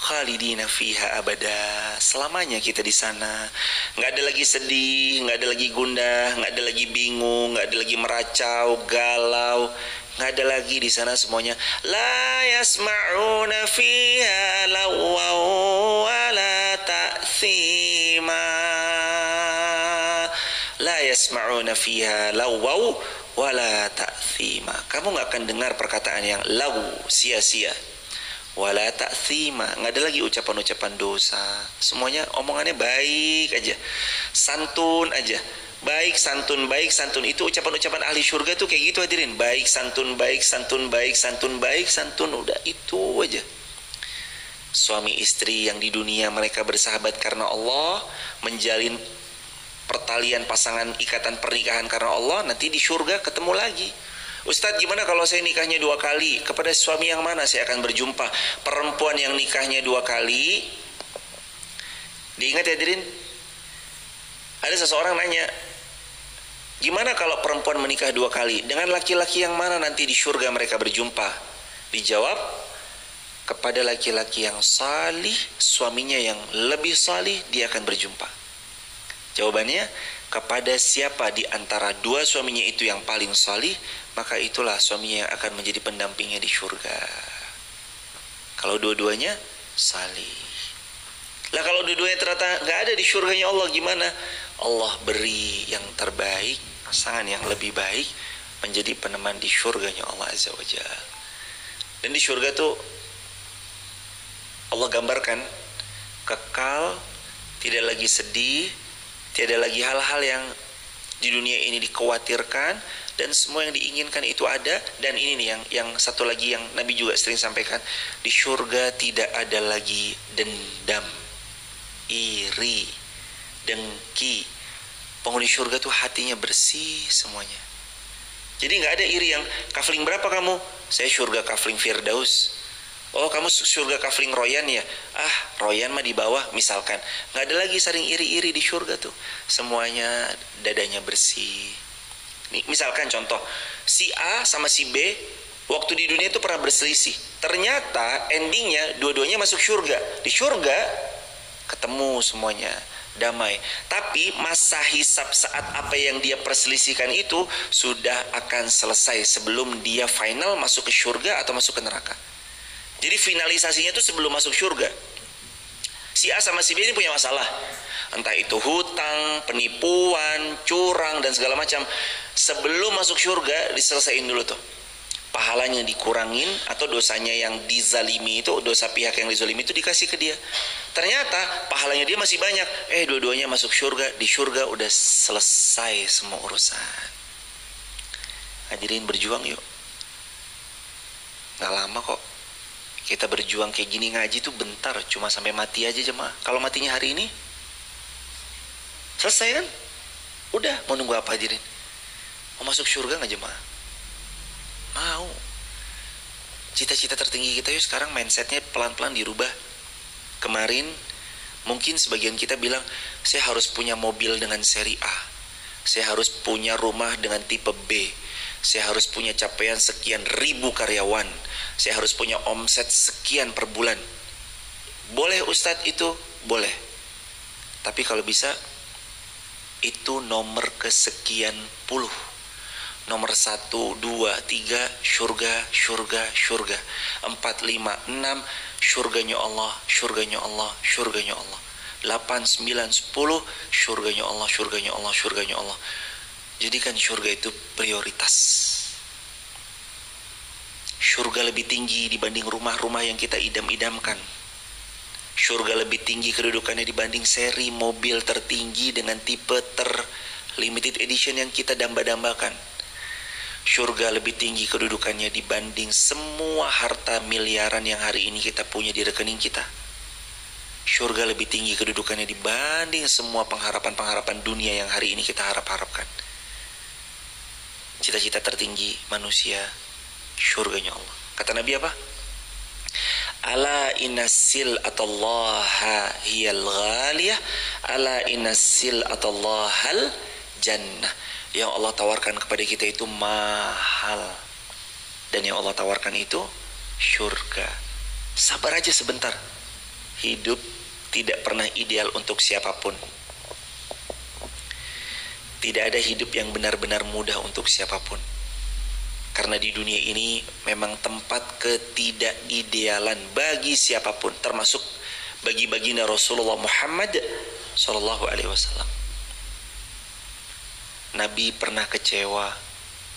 Khalidina fiha abada, selamanya kita di sana. Nggak ada lagi sedih, nggak ada lagi gundah, nggak ada lagi bingung, nggak ada lagi meracau, galau, nggak ada lagi di sana semuanya. La yasma'una fiha lawwaw wala ta'thima. La yasma'una fiha lawwaw wala ta'thima. Kamu nggak akan dengar perkataan yang law, sia-sia. Wala ta'thima, nggak ada lagi ucapan-ucapan dosa. Semuanya omongannya baik aja, santun aja. Baik santun, baik santun, itu ucapan-ucapan ahli surga tuh kayak gitu hadirin. Baik santun, baik santun, baik santun, baik santun, udah itu aja. Suami istri yang di dunia mereka bersahabat karena Allah, menjalin pertalian pasangan, ikatan pernikahan karena Allah, nanti di surga ketemu lagi. Ustadz, gimana kalau saya nikahnya 2 kali? Kepada suami yang mana saya akan berjumpa? Perempuan yang nikahnya 2 kali, diingat ya hadirin, ada seseorang nanya, gimana kalau perempuan menikah 2 kali? Dengan laki-laki yang mana nanti di surga mereka berjumpa? Dijawab, kepada laki-laki yang salih, suaminya yang lebih salih, dia akan berjumpa. Jawabannya, kepada siapa di antara 2 suaminya itu yang paling salih, maka itulah suaminya yang akan menjadi pendampingnya di surga. Kalau dua-duanya salih. Lah kalau dua-duanya ternyata nggak ada di surganya Allah, gimana? Allah beri yang terbaik, pasangan yang lebih baik, menjadi peneman di surganya Allah Azza wa Jalla. Dan di surga tuh Allah gambarkan kekal, tidak lagi sedih, tidak lagi hal-hal yang di dunia ini dikhawatirkan, dan semua yang diinginkan itu ada. Dan ini nih yang satu lagi yang Nabi juga sering sampaikan, di surga tidak ada lagi dendam, iri, dengki. Penghuni surga tuh hatinya bersih semuanya. Jadi nggak ada iri yang kafling berapa kamu? Saya surga kafling Firdaus. Oh kamu surga kafling Royan ya? Ah Royan mah di bawah misalkan. Nggak ada lagi saling iri-iri di surga tuh. Semuanya dadanya bersih. Nih, misalkan contoh, si A sama si B Waktu di dunia itu pernah berselisih. Ternyata endingnya dua-duanya masuk surga. Di surga ketemu semuanya, damai. Tapi masa hisab saat apa yang dia perselisihkan itu sudah akan selesai sebelum dia final masuk ke surga atau masuk ke neraka. Jadi finalisasinya itu sebelum masuk surga. Si A sama si B ini punya masalah. Entah itu hutang, penipuan, curang, dan segala macam. Sebelum masuk surga diselesaikan dulu tuh. Pahalanya dikurangin, atau dosanya yang dizalimi itu, dosa pihak yang dizalimi itu dikasih ke dia. Ternyata pahalanya dia masih banyak. Dua-duanya masuk surga. Di surga udah selesai semua urusan. Hadirin, berjuang yuk. Gak lama kok. Kita berjuang kayak gini, ngaji tuh bentar, cuma sampai mati aja jemaah. Kalau matinya hari ini selesai kan? Udah, mau nunggu apa hadirin? Mau masuk surga gak jemaah? Mau. Cita-cita tertinggi kita yuk sekarang mindsetnya pelan-pelan dirubah. Kemarin mungkin sebagian kita bilang, saya harus punya mobil dengan seri A, saya harus punya rumah dengan tipe B, saya harus punya capaian sekian ribu karyawan, saya harus punya omset sekian per bulan. Boleh Ustadz itu? Boleh. Tapi kalau bisa itu nomor kesekian puluh. Nomor 1, 2, 3, surga, surga, surga. 4, 5, 6, surganya Allah, surganya Allah, surganya Allah. 8, 9, 10, surganya Allah, surganya Allah, surganya Allah. Jadikan surga itu prioritas. Surga lebih tinggi dibanding rumah-rumah yang kita idam-idamkan. Surga lebih tinggi kedudukannya dibanding seri mobil tertinggi dengan tipe limited edition yang kita damba-dambakan. Surga lebih tinggi kedudukannya dibanding semua harta miliaran yang hari ini kita punya di rekening kita. Surga lebih tinggi kedudukannya dibanding semua pengharapan-pengharapan dunia yang hari ini kita harap-harapkan. Cita-cita tertinggi manusia, surganya Allah. Kata Nabi apa? Ala innasil atallaha hiyal ghaliyah, ala innasil atallahal jannah. Yang Allah tawarkan kepada kita itu mahal, dan yang Allah tawarkan itu surga. Sabar aja sebentar. Hidup tidak pernah ideal untuk siapapun. Tidak ada hidup yang benar-benar mudah untuk siapapun. Karena di dunia ini memang tempat ketidakidealan bagi siapapun, termasuk bagi baginda Rasulullah Muhammad SAW. Nabi pernah kecewa,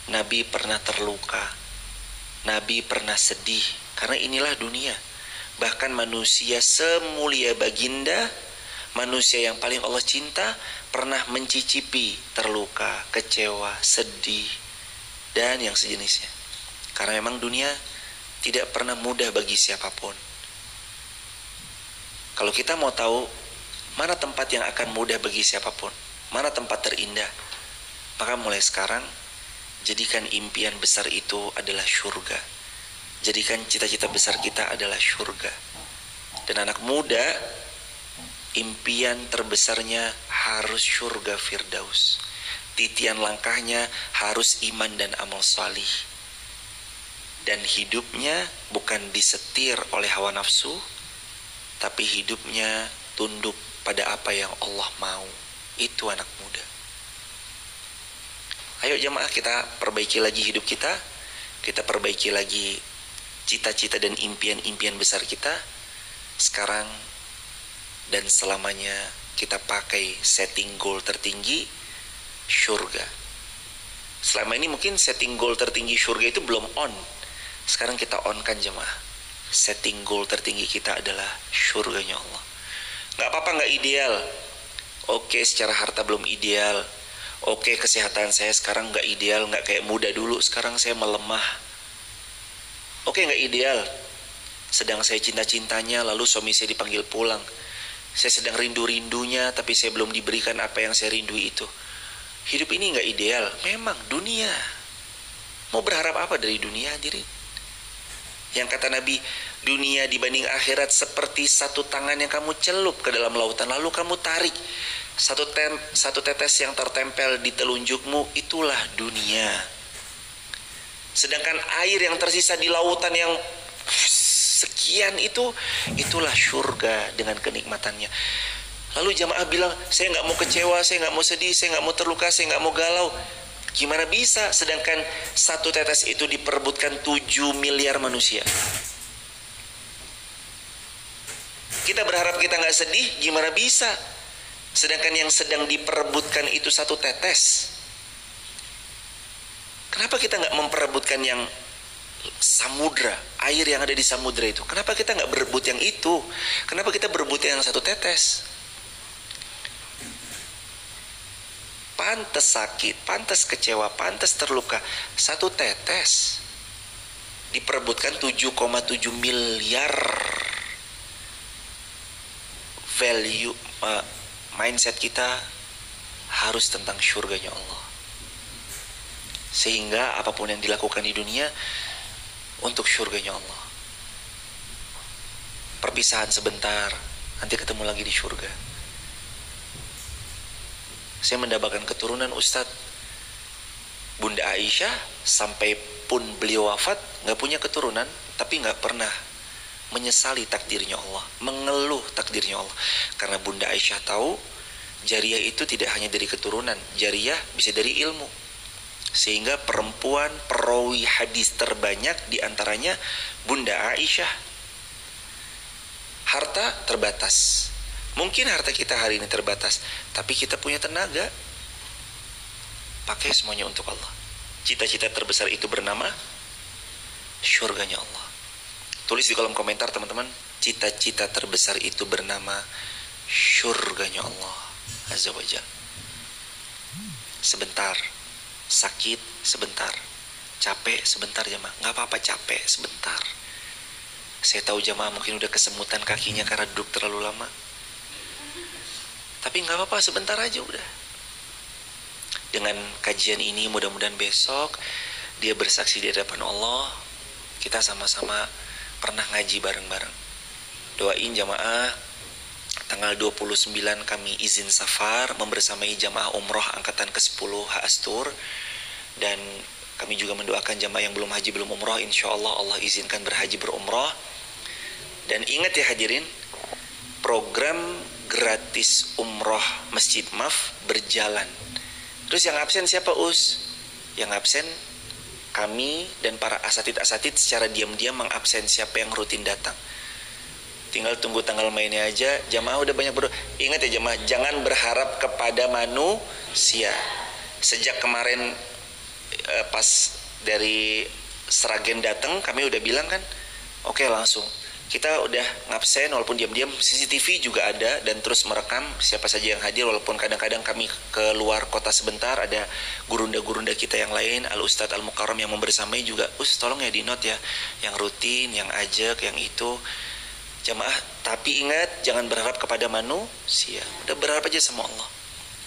Nabi pernah terluka, Nabi pernah sedih, karena inilah dunia. Bahkan manusia semulia baginda, manusia yang paling Allah cinta, pernah mencicipi terluka, kecewa, sedih, dan yang sejenisnya. Karena memang dunia tidak pernah mudah bagi siapapun. Kalau kita mau tahu mana tempat yang akan mudah bagi siapapun, mana tempat terindah, maka mulai sekarang jadikan impian besar itu adalah surga. Jadikan cita-cita besar kita adalah surga. Dan anak muda, impian terbesarnya harus surga Firdaus. Titian langkahnya harus iman dan amal salih. Dan hidupnya bukan disetir oleh hawa nafsu, tapi hidupnya tunduk pada apa yang Allah mau. Itu anak muda. Ayo jemaah, kita perbaiki lagi hidup kita. Kita perbaiki lagi cita-cita dan impian-impian besar kita. Sekarang dan selamanya kita pakai setting goal tertinggi, surga. Selama ini mungkin setting goal tertinggi surga itu belum on. Sekarang kita on kan jemaah. Setting goal tertinggi kita adalah surganya Allah. Gak apa-apa gak ideal. Oke, secara harta belum ideal. Oke, kesehatan saya sekarang gak ideal, gak kayak muda dulu, sekarang saya melemah. Oke, gak ideal. Sedang saya cinta-cintanya, lalu suami saya dipanggil pulang. Saya sedang rindu-rindunya, tapi saya belum diberikan apa yang saya rindui itu. Hidup ini gak ideal, memang dunia. Mau berharap apa dari dunia hadirin? Yang kata Nabi, dunia dibanding akhirat seperti satu tangan yang kamu celup ke dalam lautan, lalu kamu tarik. Satu tetes yang tertempel di telunjukmu, itulah dunia. Sedangkan air yang tersisa di lautan yang sekian itulah surga dengan kenikmatannya. Lalu jamaah bilang, saya nggak mau kecewa, saya nggak mau sedih, saya nggak mau terluka, saya nggak mau galau. Gimana bisa? Sedangkan satu tetes itu diperebutkan 7 miliar manusia. Kita berharap kita nggak sedih, gimana bisa? Sedangkan yang sedang diperebutkan itu satu tetes. Kenapa kita nggak memperebutkan yang samudra, air yang ada di samudra itu? Kenapa kita nggak berebut yang itu? Kenapa kita berebut yang satu tetes? Pantas sakit, pantas kecewa, pantas terluka. Satu tetes diperebutkan 7,7 miliar. Value mindset kita harus tentang surganya Allah. Sehingga apapun yang dilakukan di dunia untuk surganya Allah. Perpisahan sebentar, nanti ketemu lagi di surga. Saya mendapatkan keturunan Ustadz. Bunda Aisyah sampai pun beliau wafat gak punya keturunan, tapi gak pernah menyesali takdirnya Allah, mengeluh takdirnya Allah. Karena Bunda Aisyah tahu jariyah itu tidak hanya dari keturunan, jariyah bisa dari ilmu. Sehingga perempuan perawi hadis terbanyak diantaranya Bunda Aisyah. Harta terbatas. Mungkin harta kita hari ini terbatas, tapi kita punya tenaga. Pakai semuanya untuk Allah. Cita-cita terbesar itu bernama surganya Allah. Tulis di kolom komentar teman-teman, cita-cita terbesar itu bernama surganya Allah Azza wa Jalla. Sebentar, sakit sebentar, capek sebentar jemaah, nggak apa-apa capek sebentar. Saya tahu jemaah mungkin udah kesemutan kakinya karena duduk terlalu lama, tapi nggak apa-apa, sebentar aja udah. Dengan kajian ini mudah-mudahan besok dia bersaksi di hadapan Allah, kita sama-sama pernah ngaji bareng-bareng. Doain jamaah, tanggal 29 kami izin safar membersamai jamaah umroh angkatan ke-10 Astur. Dan kami juga mendoakan jamaah yang belum haji belum umroh, insya Allah Allah izinkan berhaji berumroh. Dan ingat ya hadirin, program gratis umroh Masjid Maf berjalan. Terus yang absen siapa Us? Yang absen kami dan para asatid-asatid secara diam-diam mengabsen siapa yang rutin datang. Tinggal tunggu tanggal mainnya aja. Jamaah udah banyak berdoa. Ingat ya jamaah, jangan berharap kepada manusia. Sejak kemarin pas dari Sragen datang, kami udah bilang kan, oke, langsung kita udah ngabsen walaupun diam-diam. CCTV juga ada dan terus merekam siapa saja yang hadir, walaupun kadang-kadang kami keluar kota sebentar, ada gurunda-gurunda kita yang lain, Al Ustadz Al Mukarram yang membersamai juga. Tolong ya di note ya, yang rutin, yang ajak, yang itu jamaah. Tapi ingat, jangan berharap kepada manusia, udah berharap aja sama Allah.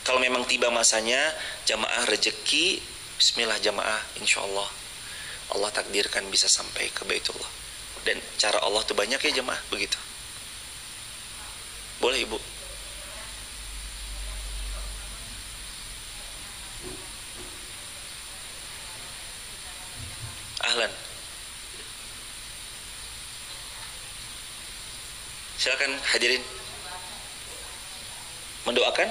Kalau memang tiba masanya jamaah rezeki, bismillah jamaah, insya Allah Allah takdirkan bisa sampai ke Baitullah. Dan cara Allah tuh banyak ya jemaah, begitu. Boleh ibu? Ahlan. Silakan hadirin. Mendoakan?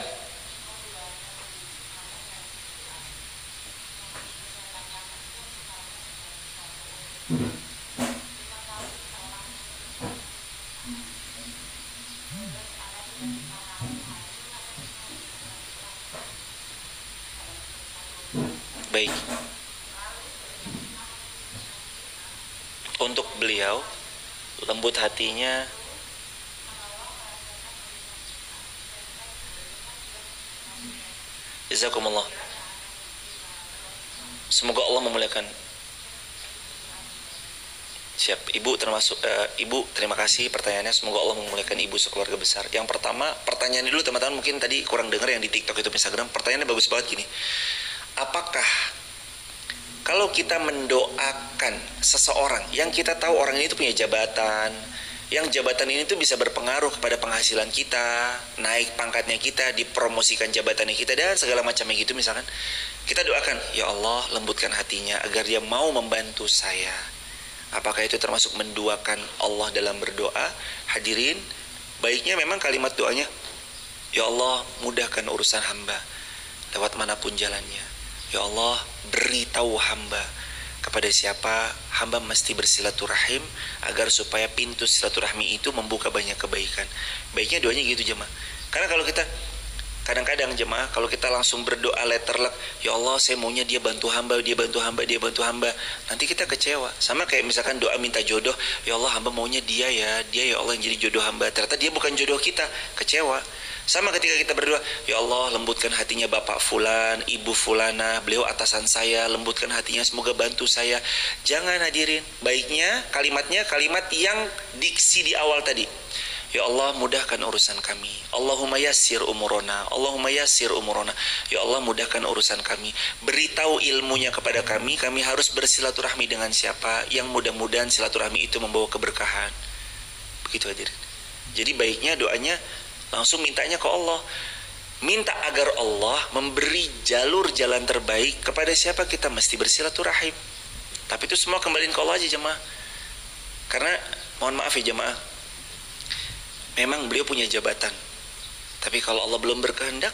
Baik. Untuk beliau, lembut hatinya, jazakumullah. Semoga Allah memuliakan. Siap, ibu termasuk ibu, terima kasih pertanyaannya. Semoga Allah memuliakan ibu sekeluarga besar. Yang pertama, pertanyaan dulu teman-teman, mungkin tadi kurang dengar yang di TikTok itu Instagram. Pertanyaannya bagus banget gini. Apakah kalau kita mendoakan seseorang yang kita tahu orang ini itu punya jabatan, Yang jabatan ini tuh bisa berpengaruh kepada penghasilan kita, naik pangkatnya kita, dipromosikan jabatannya kita, dan segala macamnya gitu misalkan. Kita doakan, ya Allah lembutkan hatinya agar dia mau membantu saya. Apakah itu termasuk menduakan Allah dalam berdoa? Hadirin, baiknya memang kalimat doanya, ya Allah mudahkan urusan hamba lewat manapun jalannya. Ya Allah beritahu hamba kepada siapa hamba mesti bersilaturahim agar supaya pintu silaturahmi itu membuka banyak kebaikan. Baiknya doanya gitu jemaah. Karena kalau kita kadang-kadang jemaah, kalau kita langsung berdoa letterlek, ya Allah saya maunya dia bantu hamba, dia bantu hamba, dia bantu hamba, nanti kita kecewa. Sama kayak misalkan doa minta jodoh, ya Allah hamba maunya dia ya Allah yang jadi jodoh hamba, ternyata dia bukan jodoh kita, kecewa. Sama ketika kita berdoa, ya Allah lembutkan hatinya Bapak Fulan, Ibu Fulana, beliau atasan saya, lembutkan hatinya, semoga bantu saya. Jangan hadirin, baiknya kalimatnya kalimat yang diksi di awal tadi. Ya Allah mudahkan urusan kami. Allahumma yassir umurona. Allahumma yassir umurona. Ya Allah mudahkan urusan kami. Beritahu ilmunya kepada kami. Kami harus bersilaturahmi dengan siapa, yang mudah-mudahan silaturahmi itu membawa keberkahan. Begitu hadirin. Jadi baiknya doanya langsung mintanya ke Allah. Minta agar Allah memberi jalur jalan terbaik kepada siapa kita mesti bersilaturahim. Tapi itu semua kembaliin ke Allah aja jemaah. Karena mohon maaf ya jemaah, memang beliau punya jabatan, tapi kalau Allah belum berkehendak,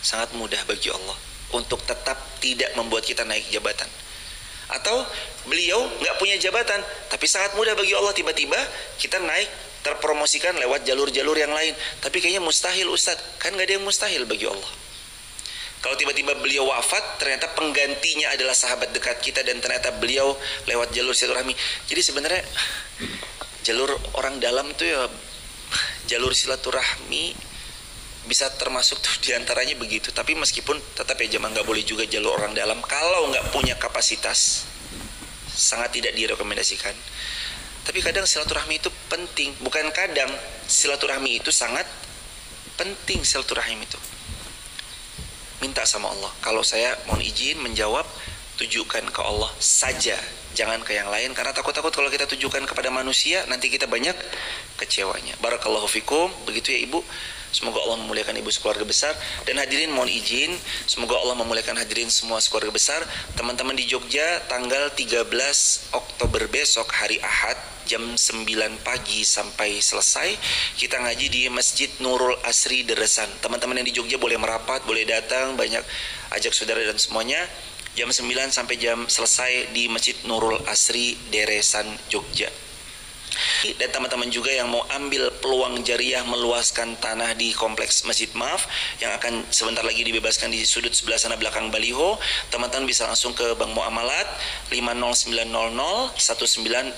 sangat mudah bagi Allah untuk tetap tidak membuat kita naik jabatan. Atau beliau nggak punya jabatan, tapi sangat mudah bagi Allah tiba-tiba kita naik, terpromosikan lewat jalur-jalur yang lain. Tapi kayaknya mustahil Ustadz, kan nggak ada yang mustahil bagi Allah. Kalau tiba-tiba beliau wafat, ternyata penggantinya adalah sahabat dekat kita, dan ternyata beliau lewat jalur silaturahmi. Jadi sebenarnya jalur orang dalam tuh ya, jalur silaturahmi bisa termasuk tuh diantaranya begitu. Tapi meskipun tetap ya jemaah nggak boleh juga jalur orang dalam kalau nggak punya kapasitas, sangat tidak direkomendasikan. Tapi kadang silaturahmi itu penting, bukan kadang, silaturahmi itu sangat penting. Silaturahim itu minta sama Allah. Kalau saya mohon izin menjawab, tujukan ke Allah saja, jangan ke yang lain, karena takut-takut kalau kita tujukan kepada manusia nanti kita banyak kecewanya. Barakallahu fikum. Begitu ya Ibu. Semoga Allah memuliakan Ibu sekeluarga besar. Dan hadirin mohon izin, semoga Allah memuliakan hadirin semua sekeluarga besar. Teman-teman di Jogja tanggal 13 Oktober besok hari Ahad jam 9 pagi sampai selesai kita ngaji di Masjid Nurul Asri Deresan. Teman-teman yang di Jogja boleh merapat, boleh datang, banyak ajak saudara dan semuanya. Jam 9 sampai jam selesai di Masjid Nurul Asri Deresan Jogja. Dan teman-teman juga yang mau ambil peluang jariah meluaskan tanah di kompleks Masjid Maaf yang akan sebentar lagi dibebaskan di sudut sebelah sana belakang baliho, teman-teman bisa langsung ke Bank Muamalat 50900 19666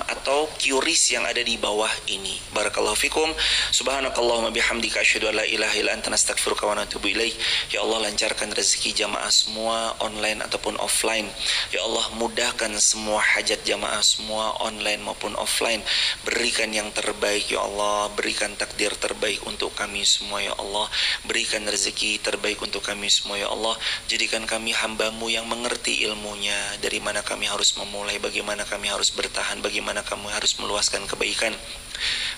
atau QRIS yang ada di bawah ini. Barakallahu fikum. Subhanakallahumma bihamdika asyhadu an la ilaha illa anta astaghfiruka wa atubu ilaik. Ya Allah lancarkan rezeki jamaah semua online ataupun offline. Ya Allah mudahkan semua hajat jamaah semua online maupun offline. Berikan yang terbaik ya Allah, berikan takdir terbaik untuk kami semua ya Allah, berikan rezeki terbaik untuk kami semua ya Allah. Jadikan kami hamba-Mu yang mengerti ilmunya, dari mana kami harus memulai, bagaimana kami harus bertahan, bagaimana kami harus meluaskan kebaikan.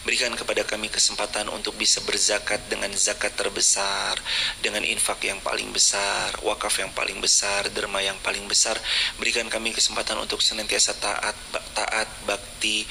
Berikan kepada kami kesempatan untuk bisa berzakat dengan zakat terbesar, dengan infak yang paling besar, wakaf yang paling besar, derma yang paling besar. Berikan kami kesempatan untuk senantiasa taat bakti,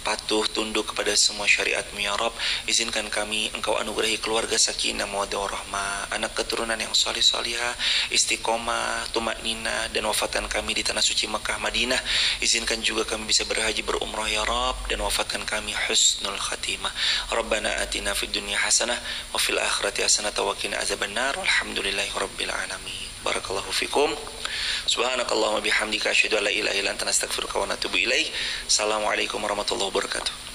patuh, tunduk kepada semua syariat-Mu ya Rabb. Izinkan kami Engkau anugerahi keluarga sakinah mawaddah warahmah, anak keturunan yang salih salihah, istiqomah, tumakninah, dan wafatkan kami di tanah suci Mekah Madinah. Izinkan juga kami bisa berhaji berumrah ya Rabb, dan wafatkan kami husnul khatimah. Rabbana atina fid dunya hasanah wa fil akhirati hasanah wa qina azabannar. Walhamdulillahi rabbil alamin. Barakallahu fikum. Subhanakallahumma bihamdika asyhadu an la ilaha illa anta astaghfiruka wa atubu ilaik. Assalamualaikum warahmatullahi wabarakatuh.